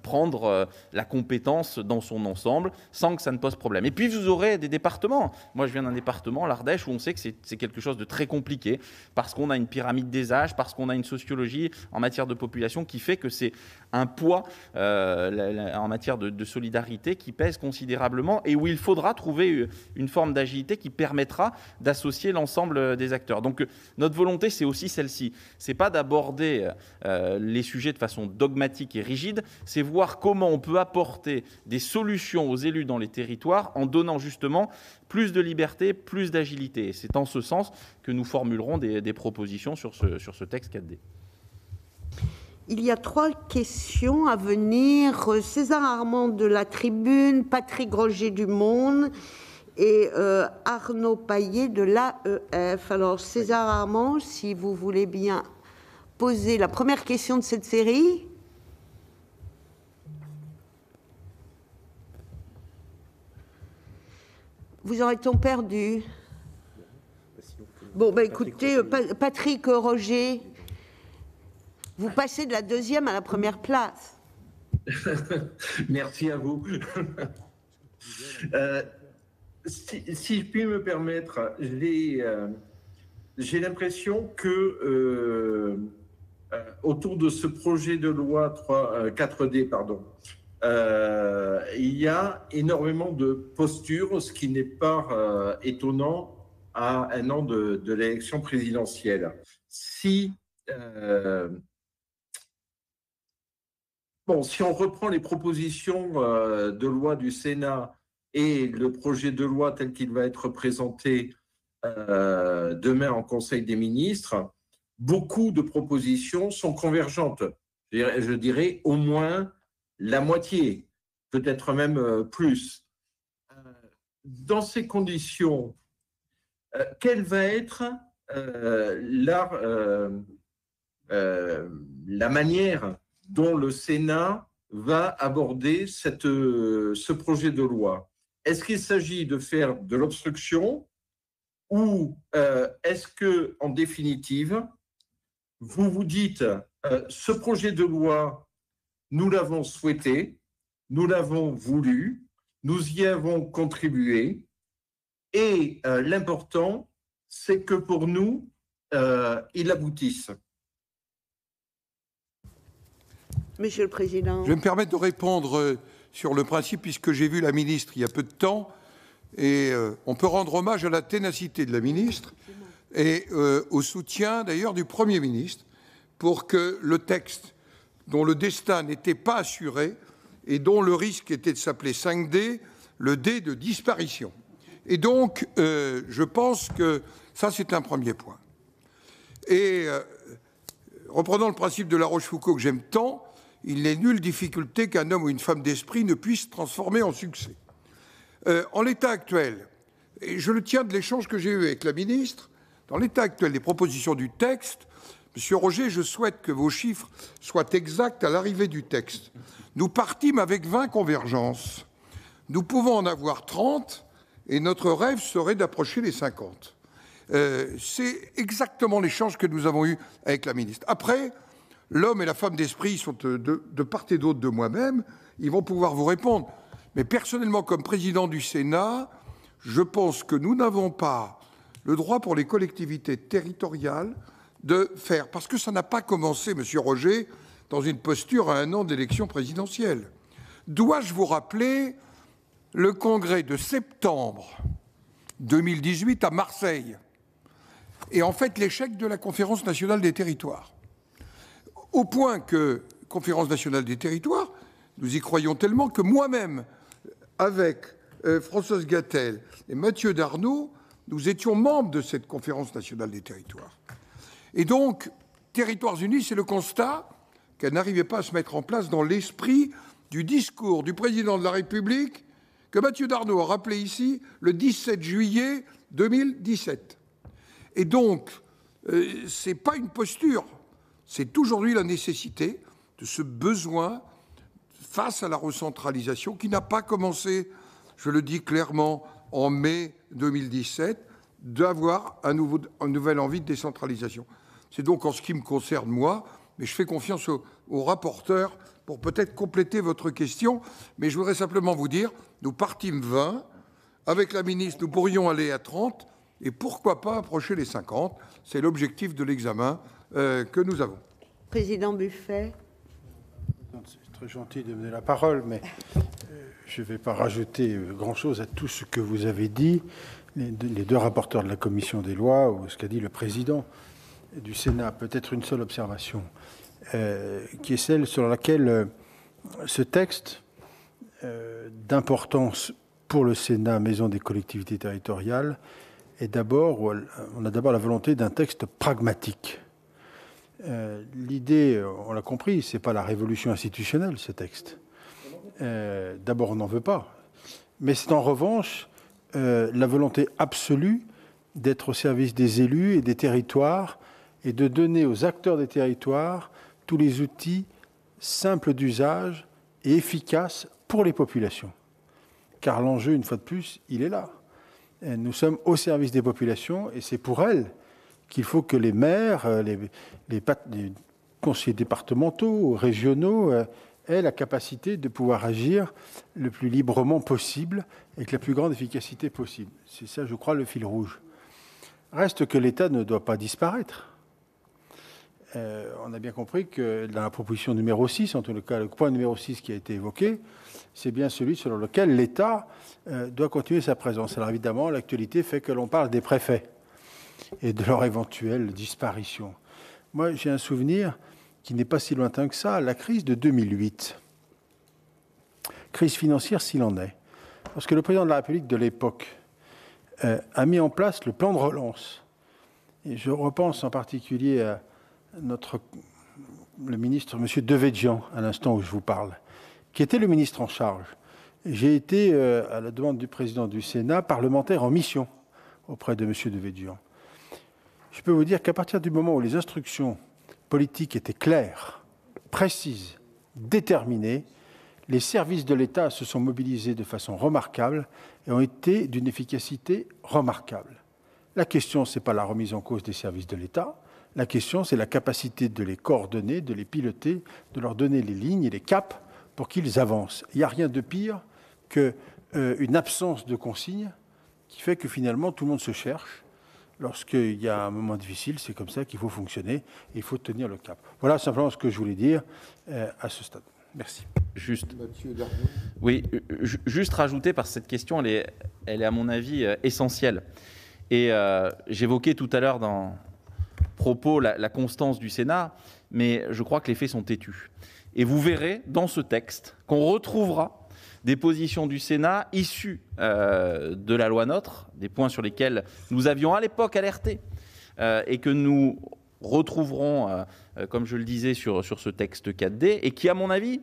C: prendre la compétence dans son ensemble sans que ça ne pose problème. Et puis, vous aurez des départements. Moi, je viens d'un département, l'Ardèche, où on sait que c'est quelque chose de très compliqué, parce qu'on a une pyramide des âges, parce qu'on a une sociologie en matière de population qui fait que c'est un poids en matière de solidarité qui pèse considérablement, et où il faudra trouver une forme d'agilité qui permettra d'associer l'ensemble des acteurs. Donc, notre volonté, c'est aussi celle-ci. C'est pas d'aborder les sujets de façon dogmatique et rigide, c'est voir comment on peut apporter des solutions aux élus dans les territoires en donnant justement plus de liberté, plus d'agilité. Et c'est en ce sens que nous formulerons des propositions sur ce texte 4D.
B: Il y a 3 questions à venir. César Armand de La Tribune, Patrick Roger du Monde et Arnaud Paillet de l'AEF. Alors, César Armand, si vous voulez bien poser la première question de cette série. Vous aurait-on perdu? Bon, écoutez, Patrick Roger, vous passez de la deuxième à la première place.
F: Merci à vous. Si je puis me permettre, j'ai l'impression que autour de ce projet de loi 4D, il y a énormément de postures, ce qui n'est pas étonnant à un an de l'élection présidentielle. Si on reprend les propositions de loi du Sénat et le projet de loi tel qu'il va être présenté demain en Conseil des ministres, beaucoup de propositions sont convergentes. Je dirais au moins la moitié, peut-être même plus. Dans ces conditions, quelle va être la manière dont le Sénat va aborder ce projet de loi? Est-ce qu'il s'agit de faire de l'obstruction ou est-ce que, en définitive, vous vous dites ce projet de loi, nous l'avons souhaité, nous l'avons voulu, nous y avons contribué, et l'important, c'est que pour nous, il aboutisse.
B: Monsieur le Président.
A: Je vais me permettre de répondre sur le principe, puisque j'ai vu la ministre il y a peu de temps, et on peut rendre hommage à la ténacité de la ministre et au soutien d'ailleurs du Premier ministre pour que le texte dont le destin n'était pas assuré et dont le risque était de s'appeler 5D, le D de disparition. Et donc, je pense que ça, c'est un premier point. Et reprenant le principe de La Rochefoucauld que j'aime tant, il n'est nulle difficulté qu'un homme ou une femme d'esprit ne puisse transformer en succès. En l'état actuel, et je le tiens de l'échange que j'ai eu avec la ministre, dans l'état actuel des propositions du texte, Monsieur Roger, je souhaite que vos chiffres soient exacts à l'arrivée du texte. Nous partîmes avec 20 convergences. Nous pouvons en avoir 30 et notre rêve serait d'approcher les 50. C'est exactement l'échange que nous avons eu avec la ministre. Après, l'homme et la femme d'esprit sont de part et d'autre de moi-même. Ils vont pouvoir vous répondre. Mais personnellement, comme président du Sénat, je pense que nous n'avons pas le droit pour les collectivités territoriales de faire, parce que ça n'a pas commencé, Monsieur Roger, dans une posture à 1 an d'élection présidentielle. Dois-je vous rappeler le congrès de septembre 2018 à Marseille et en fait l'échec de la Conférence nationale des territoires, au point que Conférence nationale des territoires, nous y croyons tellement que moi-même, avec Françoise Gatel et Mathieu Darnaud, nous étions membres de cette Conférence nationale des territoires. Et donc, Territoires unis, c'est le constat qu'elle n'arrivait pas à se mettre en place dans l'esprit du discours du président de la République que Mathieu Darnaud a rappelé ici le 17 juillet 2017. Et donc, ce n'est pas une posture, c'est aujourd'hui la nécessité de ce besoin face à la recentralisation qui n'a pas commencé, je le dis clairement, en mai 2017, d'avoir une nouvelle envie de décentralisation. C'est donc en ce qui me concerne, moi, mais je fais confiance au rapporteur pour peut-être compléter votre question. Mais je voudrais simplement vous dire, nous partîmes 20, avec la ministre, nous pourrions aller à 30, et pourquoi pas approcher les 50. C'est l'objectif de l'examen que nous avons.
B: Président Buffet.
G: C'est très gentil de me donner la parole, mais je ne vais pas rajouter grand-chose à tout ce que vous avez dit, les deux rapporteurs de la commission des lois, ou ce qu'a dit le président du Sénat. Peut-être une seule observation, qui est celle sur laquelle ce texte d'importance pour le Sénat, maison des collectivités territoriales, est d'abord, on a d'abord la volonté d'un texte pragmatique. L'idée, on l'a compris, c'est pas la révolution institutionnelle, ce texte. D'abord, on n'en veut pas. Mais c'est en revanche la volonté absolue d'être au service des élus et des territoires et de donner aux acteurs des territoires tous les outils simples d'usage et efficaces pour les populations. Car l'enjeu, une fois de plus, il est là. Nous sommes au service des populations et c'est pour elles qu'il faut que les maires, les conseillers départementaux, régionaux, aient la capacité de pouvoir agir le plus librement possible et avec la plus grande efficacité possible. C'est ça, je crois, le fil rouge. Reste que l'État ne doit pas disparaître. On a bien compris que dans la proposition numéro 6, en tout cas le point numéro 6 qui a été évoqué, c'est bien celui selon lequel l'État doit continuer sa présence. Alors évidemment, l'actualité fait que l'on parle des préfets et de leur éventuelle disparition. Moi, j'ai un souvenir qui n'est pas si lointain que ça, la crise de 2008. Crise financière s'il en est. lorsque le président de la République de l'époque a mis en place le plan de relance, et je repense en particulier à le ministre, M. Devedjian, à l'instant où je vous parle, qui était le ministre en charge. J'ai été, à la demande du président du Sénat, parlementaire en mission auprès de M. Devedjian. Je peux vous dire qu'à partir du moment où les instructions politiques étaient claires, précises, déterminées, les services de l'État se sont mobilisés de façon remarquable et ont été d'une efficacité remarquable. La question, ce n'est pas la remise en cause des services de l'État. La question, c'est la capacité de les coordonner, de les piloter, de leur donner les lignes et les caps pour qu'ils avancent. Il n'y a rien de pire qu'une absence de consignes qui fait que finalement tout le monde se cherche. Lorsqu'il y a un moment difficile, c'est comme ça qu'il faut fonctionner et il faut tenir le cap. Voilà simplement ce que je voulais dire à ce stade. Merci.
C: Juste rajouter, parce que cette question, elle est à mon avis essentielle. Et j'évoquais tout à l'heure dans propos la constance du Sénat, mais je crois que les faits sont têtus. Et vous verrez dans ce texte qu'on retrouvera des positions du Sénat issues de la loi NOTRe, des points sur lesquels nous avions à l'époque alerté et que nous retrouverons, comme je le disais, sur ce texte 4D, et qui, à mon avis,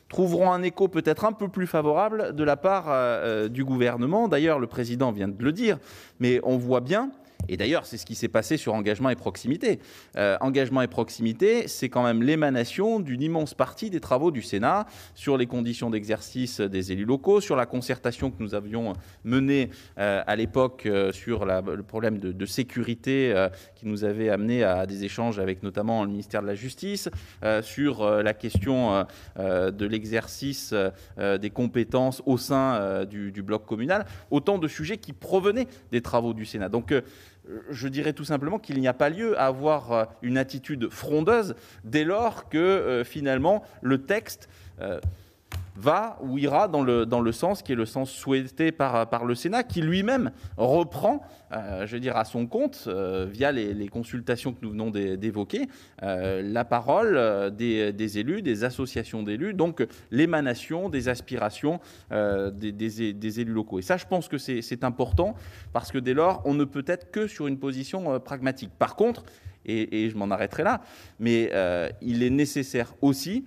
C: trouveront un écho peut-être un peu plus favorable de la part du gouvernement. D'ailleurs, le président vient de le dire, mais on voit bien. Et d'ailleurs, c'est ce qui s'est passé sur engagement et proximité. Engagement et proximité, c'est quand même l'émanation d'une immense partie des travaux du Sénat sur les conditions d'exercice des élus locaux, sur la concertation que nous avions menée à l'époque sur le problème de sécurité qui nous avait amené à des échanges avec notamment le ministère de la Justice, sur la question de l'exercice des compétences au sein du bloc communal, autant de sujets qui provenaient des travaux du Sénat. Donc, je dirais tout simplement qu'il n'y a pas lieu à avoir une attitude frondeuse dès lors que finalement le texte va ou ira dans le sens qui est le sens souhaité par le Sénat, qui lui-même reprend, je veux dire, à son compte, via les consultations que nous venons d'évoquer, la parole des élus, des associations d'élus, donc l'émanation des aspirations des élus locaux. Et ça, je pense que c'est important, parce que dès lors, on ne peut être que sur une position pragmatique. Par contre, et je m'en arrêterai là, mais il est nécessaire aussi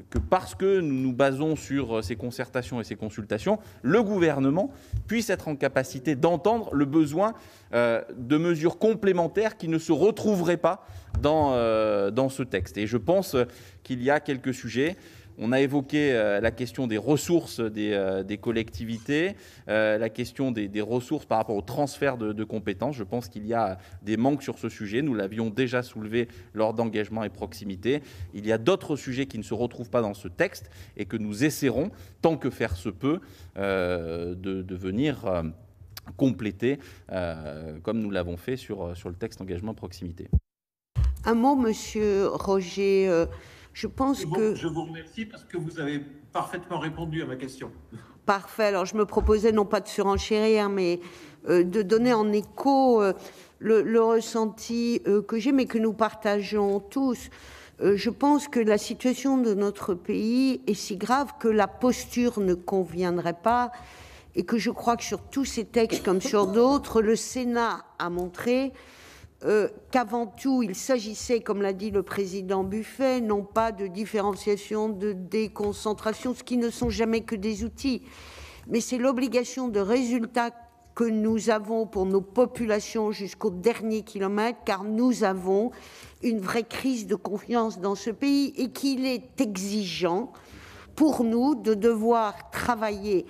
C: que parce que nous nous basons sur ces concertations et ces consultations, le gouvernement puisse être en capacité d'entendre le besoin de mesures complémentaires qui ne se retrouveraient pas dans ce texte. Et je pense qu'il y a quelques sujets. On a évoqué la question des ressources des collectivités, la question des ressources par rapport au transfert de compétences. Je pense qu'il y a des manques sur ce sujet. Nous l'avions déjà soulevé lors d'engagement et proximité. Il y a d'autres sujets qui ne se retrouvent pas dans ce texte et que nous essaierons, tant que faire se peut, de venir compléter, comme nous l'avons fait sur le texte engagement proximité.
B: Un mot, Monsieur Roger. Je pense que...
F: Je vous remercie parce que vous avez parfaitement répondu à ma question.
B: Parfait. Alors, je me proposais non pas de surenchérir, mais de donner en écho le ressenti que j'ai, mais que nous partageons tous. Je pense que la situation de notre pays est si grave que la posture ne conviendrait pas, et que je crois que sur tous ces textes, comme sur d'autres, le Sénat a montré qu'avant tout, il s'agissait, comme l'a dit le président Buffet, non pas de différenciation, de déconcentration, ce qui ne sont jamais que des outils, mais c'est l'obligation de résultat que nous avons pour nos populations jusqu'au dernier kilomètre, car nous avons une vraie crise de confiance dans ce pays et qu'il est exigeant pour nous de devoir travailler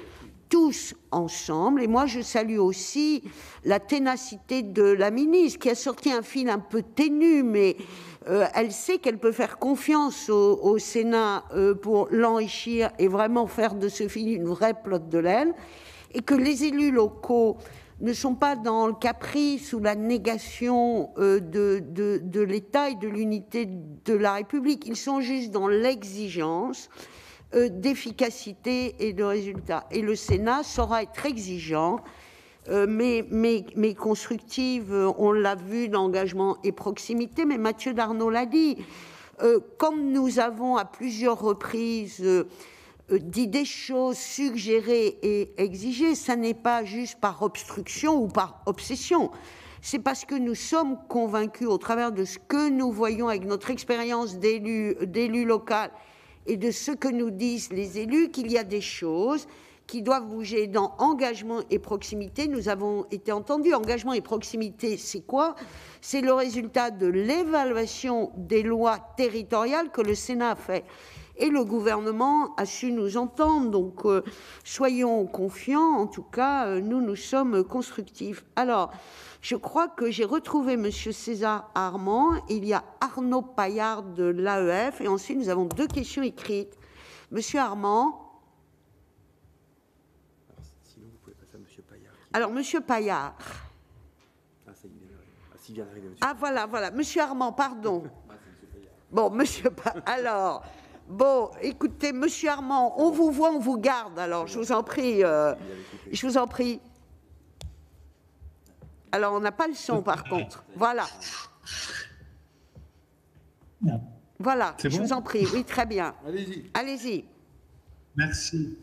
B: tous ensemble. Et moi, je salue aussi la ténacité de la ministre qui a sorti un fil un peu ténu, mais elle sait qu'elle peut faire confiance au Sénat pour l'enrichir et vraiment faire de ce fil une vraie pelote de laine, et que les élus locaux ne sont pas dans le caprice ou la négation de l'État et de l'unité de la République. Ils sont juste dans l'exigence d'efficacité et de résultats. Et le Sénat saura être exigeant, mais constructive. On l'a vu d'engagement et proximité, mais Mathieu Darnaud l'a dit. Comme nous avons à plusieurs reprises dit des choses, suggéré et exigé, ça n'est pas juste par obstruction ou par obsession. C'est parce que nous sommes convaincus, au travers de ce que nous voyons avec notre expérience d'élu local et de ce que nous disent les élus, qu'il y a des choses qui doivent bouger. Dans engagement et proximité, nous avons été entendus. Engagement et proximité, c'est quoi? C'est le résultat de l'évaluation des lois territoriales que le Sénat a fait. Et le gouvernement a su nous entendre. Donc, soyons confiants. En tout cas, nous sommes constructifs. Alors, je crois que j'ai retrouvé M. César Armand. Il y a Arnaud Paillard de l'AEF. Et ensuite, nous avons 2 questions écrites. M. Armand. Alors, M. Paillard. Ah, voilà. M. Armand, pardon. Bon, monsieur Paillard. Alors, bon, écoutez, M. Armand, on vous voit, on vous garde. Alors, je vous en prie. Je vous en prie. Alors, on n'a pas le son, par contre. Voilà. Voilà, je vous en prie. Oui, très bien.
A: Allez-y.
B: Allez-y.
H: Merci.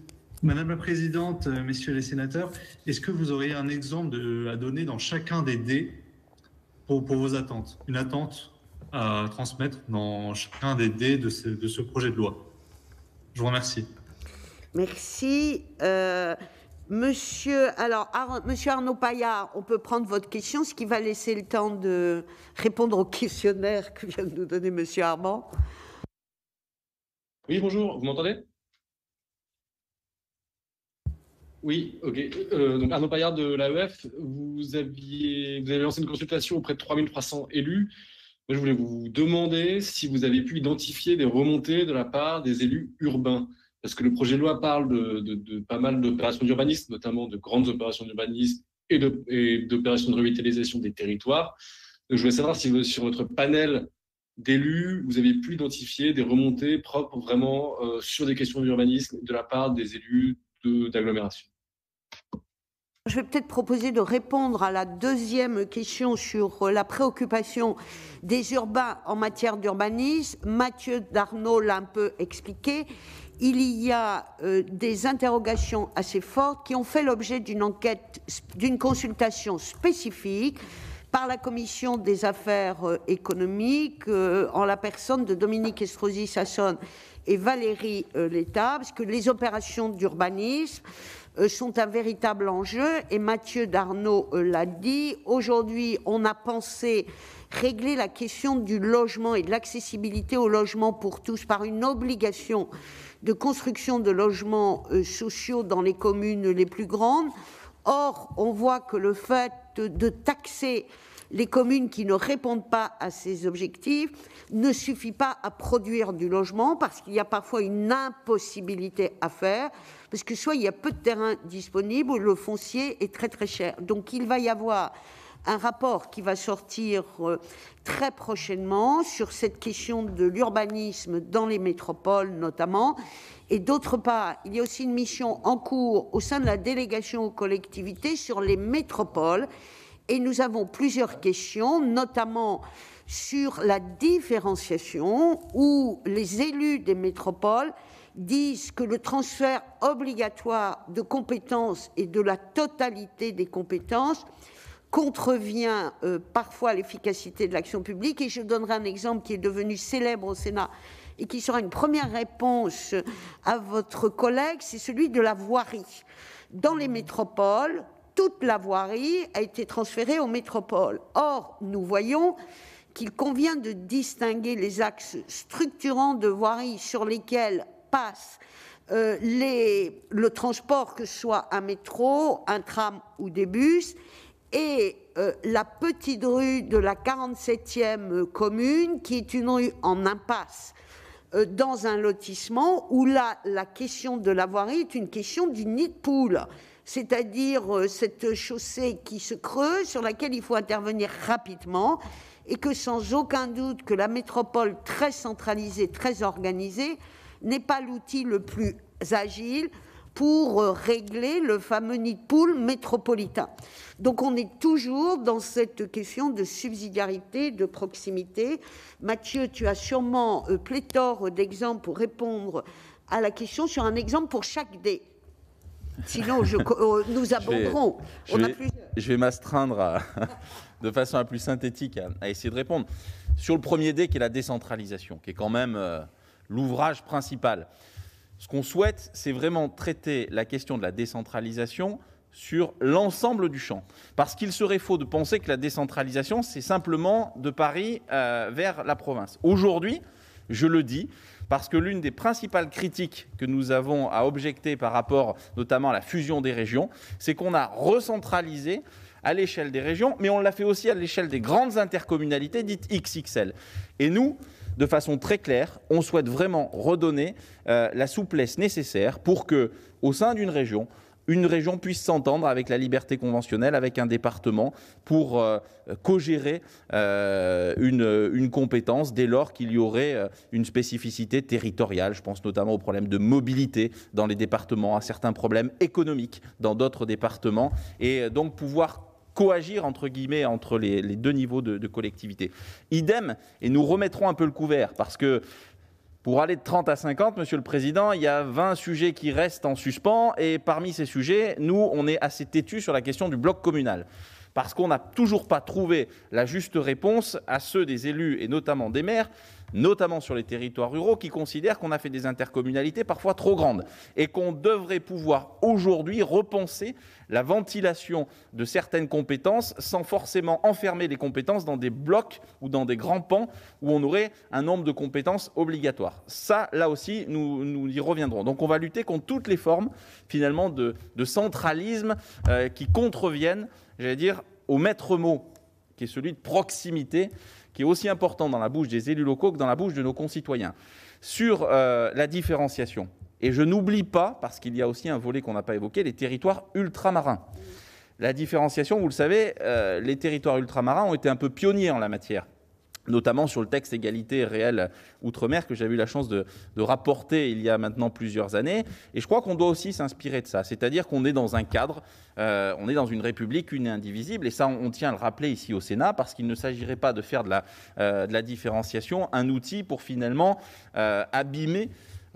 H: Madame la Présidente, messieurs les sénateurs, est-ce que vous auriez un exemple à donner dans chacun des dés pour vos attentes? Une attente à transmettre dans chacun des dés de ce projet de loi? Je vous remercie.
B: Merci. Monsieur Arnaud Paillard, on peut prendre votre question, ce qui va laisser le temps de répondre au questionnaire que vient de nous donner Monsieur Armand.
I: Oui, bonjour, vous m'entendez? Oui, ok. Donc Arnaud Paillard de l'AEF, vous avez lancé une consultation auprès de 3300 élus. Moi, je voulais vous demander si vous avez pu identifier des remontées de la part des élus urbains. Parce que le projet de loi parle de pas mal d'opérations d'urbanisme, notamment de grandes opérations d'urbanisme et d'opérations de revitalisation des territoires. Donc, je voulais savoir si sur votre panel d'élus, vous avez pu identifier des remontées propres vraiment sur des questions d'urbanisme de la part des élus d'agglomération.
B: Je vais peut-être proposer de répondre à la deuxième question sur la préoccupation des urbains en matière d'urbanisme. Mathieu Darnaud l'a un peu expliqué. Il y a des interrogations assez fortes qui ont fait l'objet d'une enquête, d'une consultation spécifique par la Commission des affaires économiques en la personne de Dominique Estrosi Sassone et Valérie Létard, parce que les opérations d'urbanisme sont un véritable enjeu, et Mathieu Darnaud l'a dit. Aujourd'hui, on a pensé régler la question du logement et de l'accessibilité au logement pour tous par une obligation de construction de logements sociaux dans les communes les plus grandes. Or, on voit que le fait de taxer les communes qui ne répondent pas à ces objectifs ne suffit pas à produire du logement, parce qu'il y a parfois une impossibilité à faire, parce que soit il y a peu de terrain disponible, ou le foncier est très très cher. Donc il va y avoir un rapport qui va sortir très prochainement sur cette question de l'urbanisme dans les métropoles notamment. Et d'autre part, il y a aussi une mission en cours au sein de la délégation aux collectivités sur les métropoles. Et nous avons plusieurs questions, notamment sur la différenciation, où les élus des métropoles disent que le transfert obligatoire de compétences et de la totalité des compétences contrevient parfois à l'efficacité de l'action publique. Et je donnerai un exemple qui est devenu célèbre au Sénat et qui sera une première réponse à votre collègue, c'est celui de la voirie. Dans les métropoles, toute la voirie a été transférée aux métropoles. Or, nous voyons qu'il convient de distinguer les axes structurants de voirie sur lesquels passe le transport, que ce soit un métro, un tram ou des bus, et la petite rue de la 47e commune, qui est une rue en impasse dans un lotissement, où là, la question de la voirie est une question du nid de poule, c'est-à-dire cette chaussée qui se creuse, sur laquelle il faut intervenir rapidement, et que sans aucun doute que la métropole très centralisée, très organisée, n'est pas l'outil le plus agile pour régler le fameux nid de poule métropolitain. Donc on est toujours dans cette question de subsidiarité, de proximité. Mathieu, tu as sûrement pléthore d'exemples pour répondre à la question sur un exemple pour chaque dé. Sinon, nous abonderons.
C: Je vais m'astreindre de façon la plus synthétique à essayer de répondre. Sur le premier dé, qui est la décentralisation, qui est quand même l'ouvrage principal. Ce qu'on souhaite, c'est vraiment traiter la question de la décentralisation sur l'ensemble du champ. Parce qu'il serait faux de penser que la décentralisation, c'est simplement de Paris vers la province. Aujourd'hui, je le dis, parce que l'une des principales critiques que nous avons à objecter par rapport notamment à la fusion des régions, c'est qu'on a recentralisé à l'échelle des régions, mais on l'a fait aussi à l'échelle des grandes intercommunalités dites XXL. Et nous, de façon très claire, on souhaite vraiment redonner la souplesse nécessaire pour que, au sein d'une région, une région puisse s'entendre avec la liberté conventionnelle, avec un département, pour co-gérer une compétence dès lors qu'il y aurait une spécificité territoriale. Je pense notamment aux problèmes de mobilité dans les départements, à certains problèmes économiques dans d'autres départements, et donc pouvoir coagir entre guillemets entre les deux niveaux de collectivité. Idem, et nous remettrons un peu le couvert, parce que pour aller de 30 à 50, Monsieur le Président, il y a 20 sujets qui restent en suspens, et parmi ces sujets, nous, on est assez têtus sur la question du bloc communal, parce qu'on n'a toujours pas trouvé la juste réponse à ceux des élus, et notamment des maires, notamment sur les territoires ruraux, qui considèrent qu'on a fait des intercommunalités parfois trop grandes, et qu'on devrait pouvoir aujourd'hui repenser la ventilation de certaines compétences sans forcément enfermer les compétences dans des blocs ou dans des grands pans où on aurait un nombre de compétences obligatoires. Ça, là aussi, nous y reviendrons. Donc on va lutter contre toutes les formes, finalement, de centralisme qui contreviennent, j'allais dire, au maître mot, qui est celui de proximité, qui est aussi important dans la bouche des élus locaux que dans la bouche de nos concitoyens. Sur la différenciation, et je n'oublie pas, parce qu'il y a aussi un volet qu'on n'a pas évoqué, les territoires ultramarins. La différenciation, vous le savez, les territoires ultramarins ont été un peu pionniers en la matière, notamment sur le texte égalité réelle outre-mer que j'avais eu la chance de rapporter il y a maintenant plusieurs années. Et je crois qu'on doit aussi s'inspirer de ça, c'est-à-dire qu'on est dans un cadre, on est dans une république une et indivisible, et ça on tient à le rappeler ici au Sénat, parce qu'il ne s'agirait pas de faire de la différenciation un outil pour finalement abîmer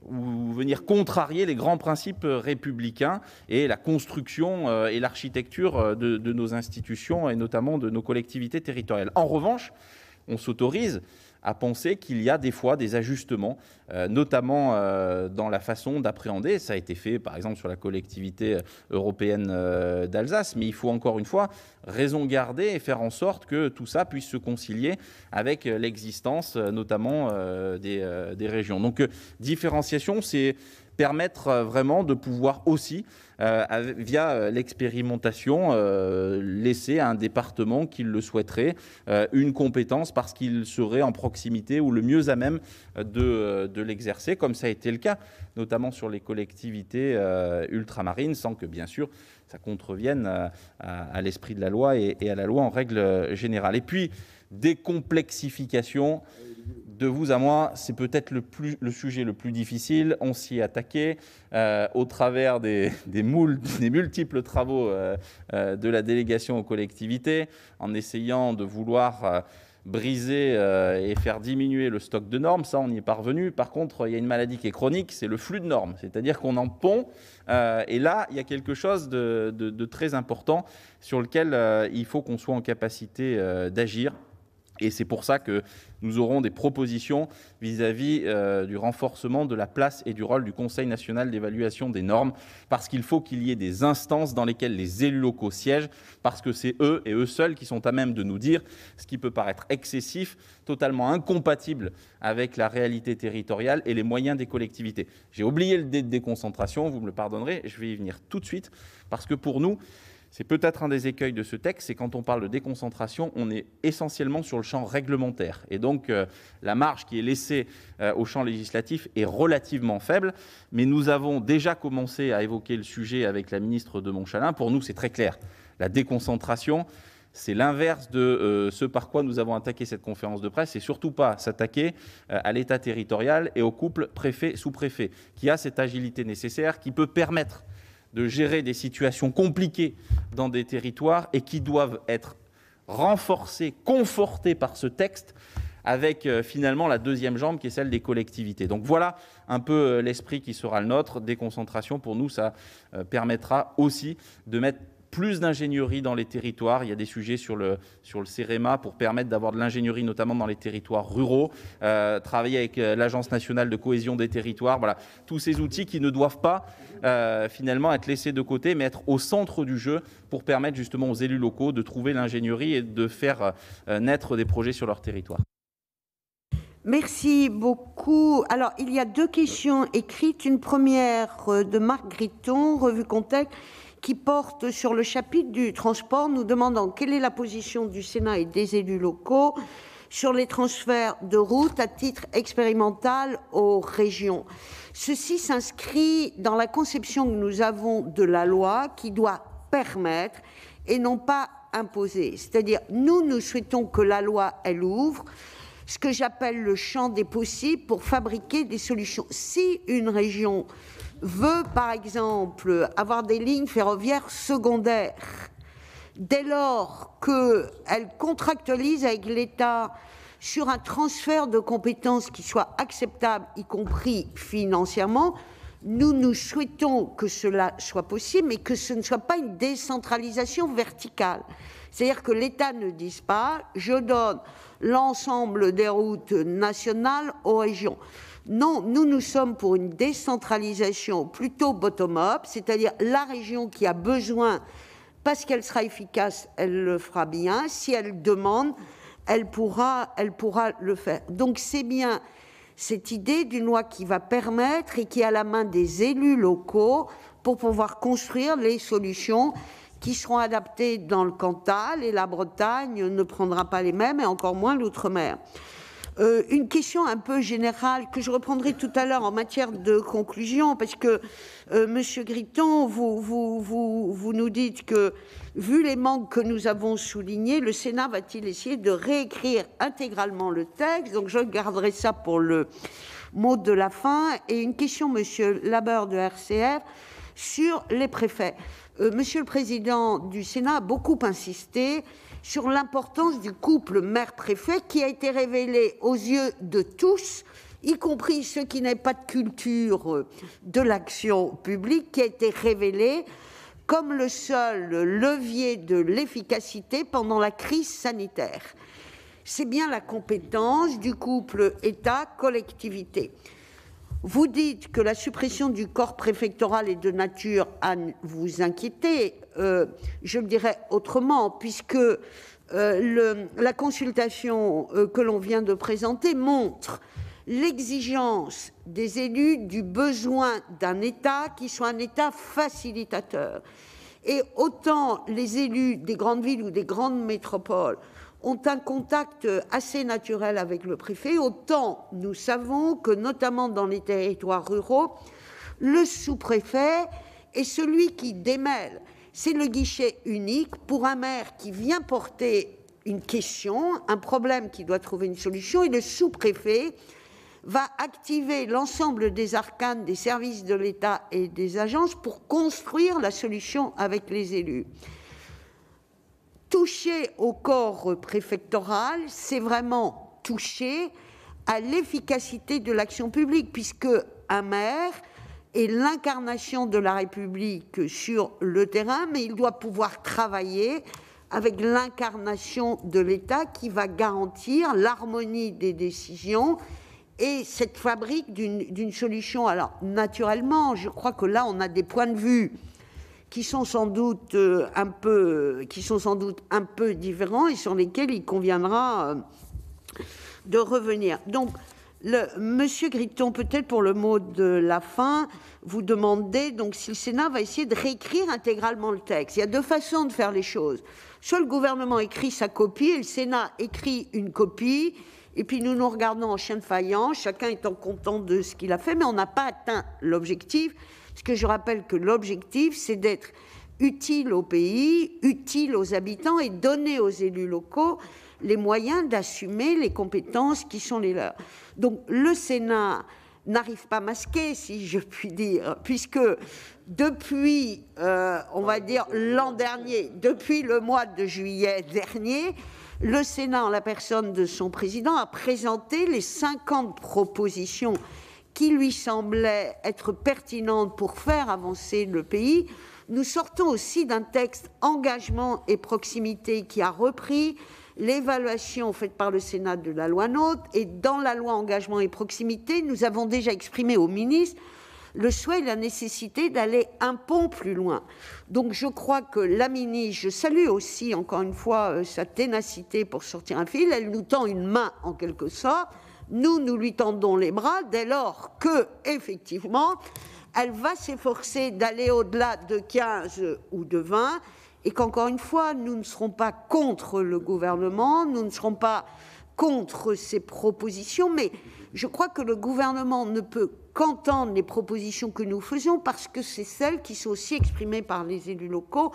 C: ou venir contrarier les grands principes républicains et la construction et l'architecture de nos institutions et notamment de nos collectivités territoriales. En revanche, on s'autorise à penser qu'il y a des fois des ajustements, notamment dans la façon d'appréhender. Ça a été fait, par exemple, sur la collectivité européenne d'Alsace, mais il faut encore une fois raison garder et faire en sorte que tout ça puisse se concilier avec l'existence, notamment des régions. Donc, différenciation, c'est permettre vraiment de pouvoir aussi, via l'expérimentation, laisser à un département qui le souhaiterait une compétence parce qu'il serait en proximité ou le mieux à même de l'exercer, comme ça a été le cas, notamment sur les collectivités ultramarines, sans que, bien sûr, ça contrevienne à l'esprit de la loi et à la loi en règle générale. Et puis, décomplexification. De vous à moi, c'est peut-être le sujet le plus difficile. On s'y est attaqué au travers des multiples travaux de la délégation aux collectivités, en essayant de vouloir briser et faire diminuer le stock de normes. Ça, on y est parvenu. Par contre, il y a une maladie qui est chronique, c'est le flux de normes. C'est-à-dire qu'on en pond. Et là, il y a quelque chose de très important sur lequel il faut qu'on soit en capacité d'agir. Et c'est pour ça que nous aurons des propositions vis-à-vis du renforcement de la place et du rôle du Conseil national d'évaluation des normes, parce qu'il faut qu'il y ait des instances dans lesquelles les élus locaux siègent, parce que c'est eux et eux seuls qui sont à même de nous dire ce qui peut paraître excessif, totalement incompatible avec la réalité territoriale et les moyens des collectivités. J'ai oublié le dé de déconcentration, vous me le pardonnerez, je vais y venir tout de suite, parce que pour nous, c'est peut-être un des écueils de ce texte, c'est quand on parle de déconcentration, on est essentiellement sur le champ réglementaire. Et donc, la marge qui est laissée au champ législatif est relativement faible. Mais nous avons déjà commencé à évoquer le sujet avec la ministre de Montchalin. Pour nous, c'est très clair. La déconcentration, c'est l'inverse de ce par quoi nous avons attaqué cette conférence de presse. C'est surtout pas s'attaquer à l'État territorial et au couple préfet-sous-préfet, qui a cette agilité nécessaire, qui peut permettre de gérer des situations compliquées dans des territoires et qui doivent être renforcées, confortées par ce texte avec finalement la deuxième jambe qui est celle des collectivités. Donc voilà un peu l'esprit qui sera le nôtre. Déconcentration, pour nous, ça permettra aussi de mettre plus d'ingénierie dans les territoires. Il y a des sujets sur le CEREMA pour permettre d'avoir de l'ingénierie, notamment dans les territoires ruraux, travailler avec l'Agence nationale de cohésion des territoires. Voilà, tous ces outils qui ne doivent pas finalement être laissés de côté, mais être au centre du jeu pour permettre justement aux élus locaux de trouver l'ingénierie et de faire naître des projets sur leur territoire.
B: Merci beaucoup. Alors, il y a 2 questions écrites. Une première de Marc Gritton, Revue Contexte, qui porte sur le chapitre du transport, nous demandant quelle est la position du Sénat et des élus locaux sur les transferts de routes à titre expérimental aux régions. Ceci s'inscrit dans la conception que nous avons de la loi qui doit permettre et non pas imposer. C'est-à-dire, nous souhaitons que la loi, elle ouvre ce que j'appelle le champ des possibles pour fabriquer des solutions. Si une région veut, par exemple, avoir des lignes ferroviaires secondaires, dès lors qu'elle contractualise avec l'État sur un transfert de compétences qui soit acceptable, y compris financièrement, nous souhaitons que cela soit possible, mais que ce ne soit pas une décentralisation verticale. C'est-à-dire que l'État ne dise pas « je donne l'ensemble des routes nationales aux régions ». Non, nous sommes pour une décentralisation plutôt bottom-up, c'est-à-dire la région qui a besoin, parce qu'elle sera efficace, elle le fera bien. Si elle demande, elle pourra le faire. Donc c'est bien cette idée d'une loi qui va permettre et qui est à la main des élus locaux pour pouvoir construire les solutions qui seront adaptées dans le Cantal, et la Bretagne ne prendra pas les mêmes, et encore moins l'Outre-mer. Une question un peu générale que je reprendrai tout à l'heure en matière de conclusion, parce que, Monsieur Gritton, vous nous dites que, vu les manques que nous avons soulignés, le Sénat va-t-il essayer de réécrire intégralement le texte? Donc je garderai ça pour le mot de la fin. Et une question, Monsieur Labeur de RCR, sur les préfets. Monsieur le Président du Sénat a beaucoup insisté sur l'importance du couple maire-préfet qui a été révélé aux yeux de tous, y compris ceux qui n'avaient pas de culture de l'action publique, qui a été révélé comme le seul levier de l'efficacité pendant la crise sanitaire. C'est bien la compétence du couple État-collectivité. Vous dites que la suppression du corps préfectoral est de nature à vous inquiéter. Je le dirais autrement, puisque la consultation que l'on vient de présenter montre l'exigence des élus du besoin d'un État qui soit un État facilitateur. Et autant les élus des grandes villes ou des grandes métropoles ont un contact assez naturel avec le préfet, autant nous savons que, notamment dans les territoires ruraux, le sous-préfet est celui qui démêle. C'est le guichet unique pour un maire qui vient porter une question, un problème qui doit trouver une solution, et le sous-préfet va activer l'ensemble des arcanes des services de l'État et des agences pour construire la solution avec les élus. Toucher au corps préfectoral, c'est vraiment toucher à l'efficacité de l'action publique, puisque un maire est l'incarnation de la République sur le terrain, mais il doit pouvoir travailler avec l'incarnation de l'État qui va garantir l'harmonie des décisions et cette fabrique d'une solution. Alors, naturellement, je crois que là, on a des points de vue qui sont sans doute un peu différents et sur lesquels il conviendra de revenir. Donc, Monsieur Gritton, peut-être pour le mot de la fin, vous demandez donc si le Sénat va essayer de réécrire intégralement le texte. Il y a 2 façons de faire les choses. Soit le gouvernement écrit sa copie et le Sénat écrit une copie, et puis nous nous regardons en chien de faïence, chacun étant content de ce qu'il a fait, mais on n'a pas atteint l'objectif. Parce que je rappelle que l'objectif, c'est d'être utile au pays, utile aux habitants et donner aux élus locaux les moyens d'assumer les compétences qui sont les leurs. Donc le Sénat n'arrive pas masqué, si je puis dire, puisque depuis, on va dire, l'an dernier, depuis le mois de juillet dernier, le Sénat, en la personne de son président, a présenté les 50 propositions qui lui semblaient être pertinentes pour faire avancer le pays. Nous sortons aussi d'un texte engagement et proximité qui a repris l'évaluation faite par le Sénat de la loi NOTRe, et dans la loi engagement et proximité, nous avons déjà exprimé au ministre le souhait et la nécessité d'aller un pont plus loin. Donc je crois que la ministre, je salue aussi encore une fois sa ténacité pour sortir un fil, elle nous tend une main en quelque sorte, nous lui tendons les bras dès lors que, effectivement, elle va s'efforcer d'aller au-delà de 15 ou de 20, et qu'encore une fois, nous ne serons pas contre le gouvernement, nous ne serons pas contre ses propositions, mais je crois que le gouvernement ne peut qu'entendre les propositions que nous faisons parce que c'est celles qui sont aussi exprimées par les élus locaux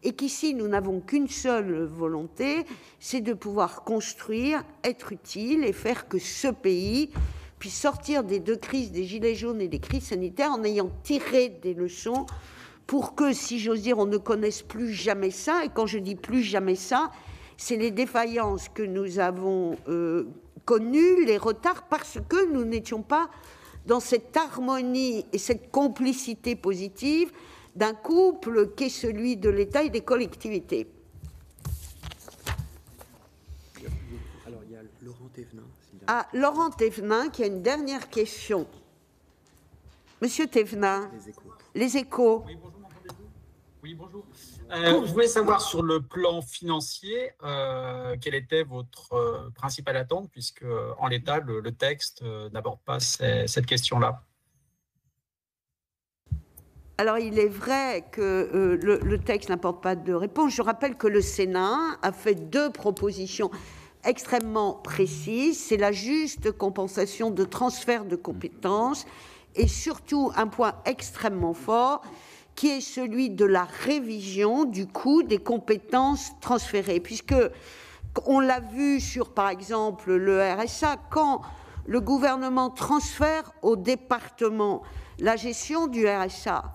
B: et qu'ici, nous n'avons qu'une seule volonté, c'est de pouvoir construire, être utile et faire que ce pays puisse sortir des deux crises, des gilets jaunes et des crises sanitaires en ayant tiré des leçons pour que, si j'ose dire, on ne connaisse plus jamais ça. Et quand je dis plus jamais ça, c'est les défaillances que nous avons connues, les retards, parce que nous n'étions pas dans cette harmonie et cette complicité positive d'un couple qu'est celui de l'État et des collectivités.
J: Alors, il y a Laurent Thévenin.
B: Ah, Laurent Thévenin, qui a une dernière question. Monsieur Thévenin. Les Échos.
K: Oui, bonjour, m'entendez-vous ? Oui, bonjour. Je voulais savoir sur le plan financier, quelle était votre principale attente, puisque en l'état, le texte n'aborde pas cette question-là.
B: Alors, il est vrai que le texte n'apporte pas de réponse. Je rappelle que le Sénat a fait 2 propositions extrêmement précises. C'est la juste compensation de transfert de compétences et surtout un point extrêmement fort qui est celui de la révision du coût des compétences transférées. Puisque, on l'a vu sur, par exemple, le RSA, quand le gouvernement transfère au département la gestion du RSA,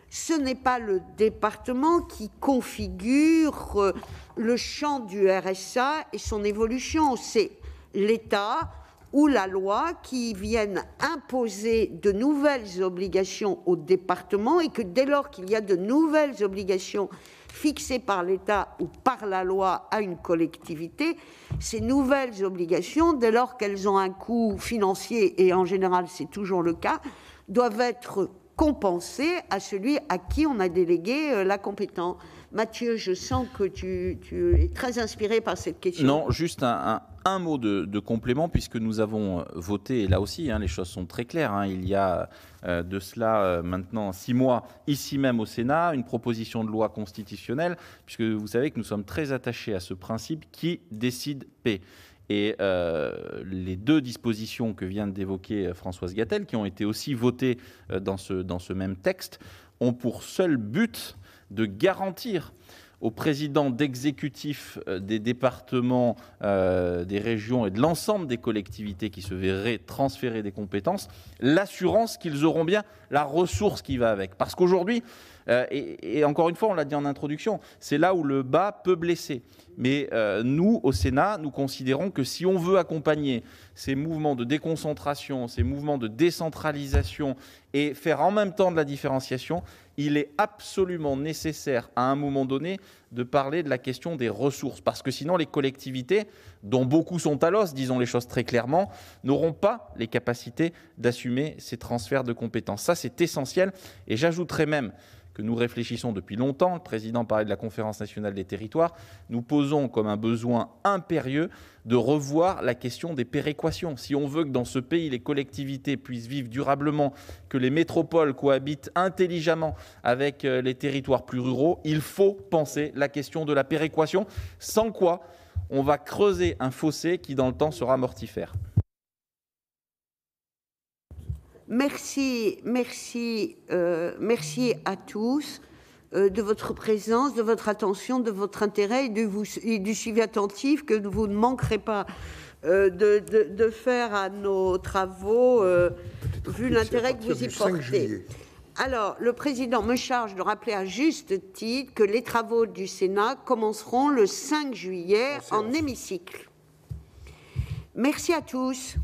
B: ce n'est pas le département qui configure le champ du RSA et son évolution, c'est l'État ou la loi qui viennent imposer de nouvelles obligations au département, et que dès lors qu'il y a de nouvelles obligations fixées par l'État ou par la loi à une collectivité, ces nouvelles obligations, dès lors qu'elles ont un coût financier, et en général c'est toujours le cas, doivent être compensées à celui à qui on a délégué la compétence. Mathieu, je sens que tu es très inspiré par cette question.
C: Non, juste un mot de complément, puisque nous avons voté, et là aussi, les choses sont très claires, il y a de cela maintenant 6 mois, ici même au Sénat, une proposition de loi constitutionnelle, puisque vous savez que nous sommes très attachés à ce principe qui décide paix. Et les 2 dispositions que vient d'évoquer Françoise Gatel, qui ont été aussi votées dans ce même texte, ont pour seul but de garantir aux présidents d'exécutifs des départements, des régions et de l'ensemble des collectivités qui se verraient transférer des compétences, l'assurance qu'ils auront bien la ressource qui va avec. Parce qu'aujourd'hui, et encore une fois, on l'a dit en introduction, c'est là où le bas peut blesser. Mais nous, au Sénat, nous considérons que si on veut accompagner ces mouvements de déconcentration, ces mouvements de décentralisation et faire en même temps de la différenciation, il est absolument nécessaire à un moment donné de parler de la question des ressources. Parce que sinon, les collectivités, dont beaucoup sont à l'os, disons les choses très clairement, n'auront pas les capacités d'assumer ces transferts de compétences. Ça, c'est essentiel. Et j'ajouterais même que nous réfléchissons depuis longtemps, le président parlait de la Conférence nationale des territoires, nous posons comme un besoin impérieux de revoir la question des péréquations. Si on veut que dans ce pays, les collectivités puissent vivre durablement, que les métropoles cohabitent intelligemment avec les territoires plus ruraux, il faut penser la question de la péréquation, sans quoi on va creuser un fossé qui dans le temps sera mortifère.
B: Merci à tous de votre présence, de votre attention, de votre intérêt et du suivi attentif que vous ne manquerez pas de faire à nos travaux, vu l'intérêt que vous y portez. Alors, le président me charge de rappeler à juste titre que les travaux du Sénat commenceront le 5 juillet en hémicycle. Merci à tous.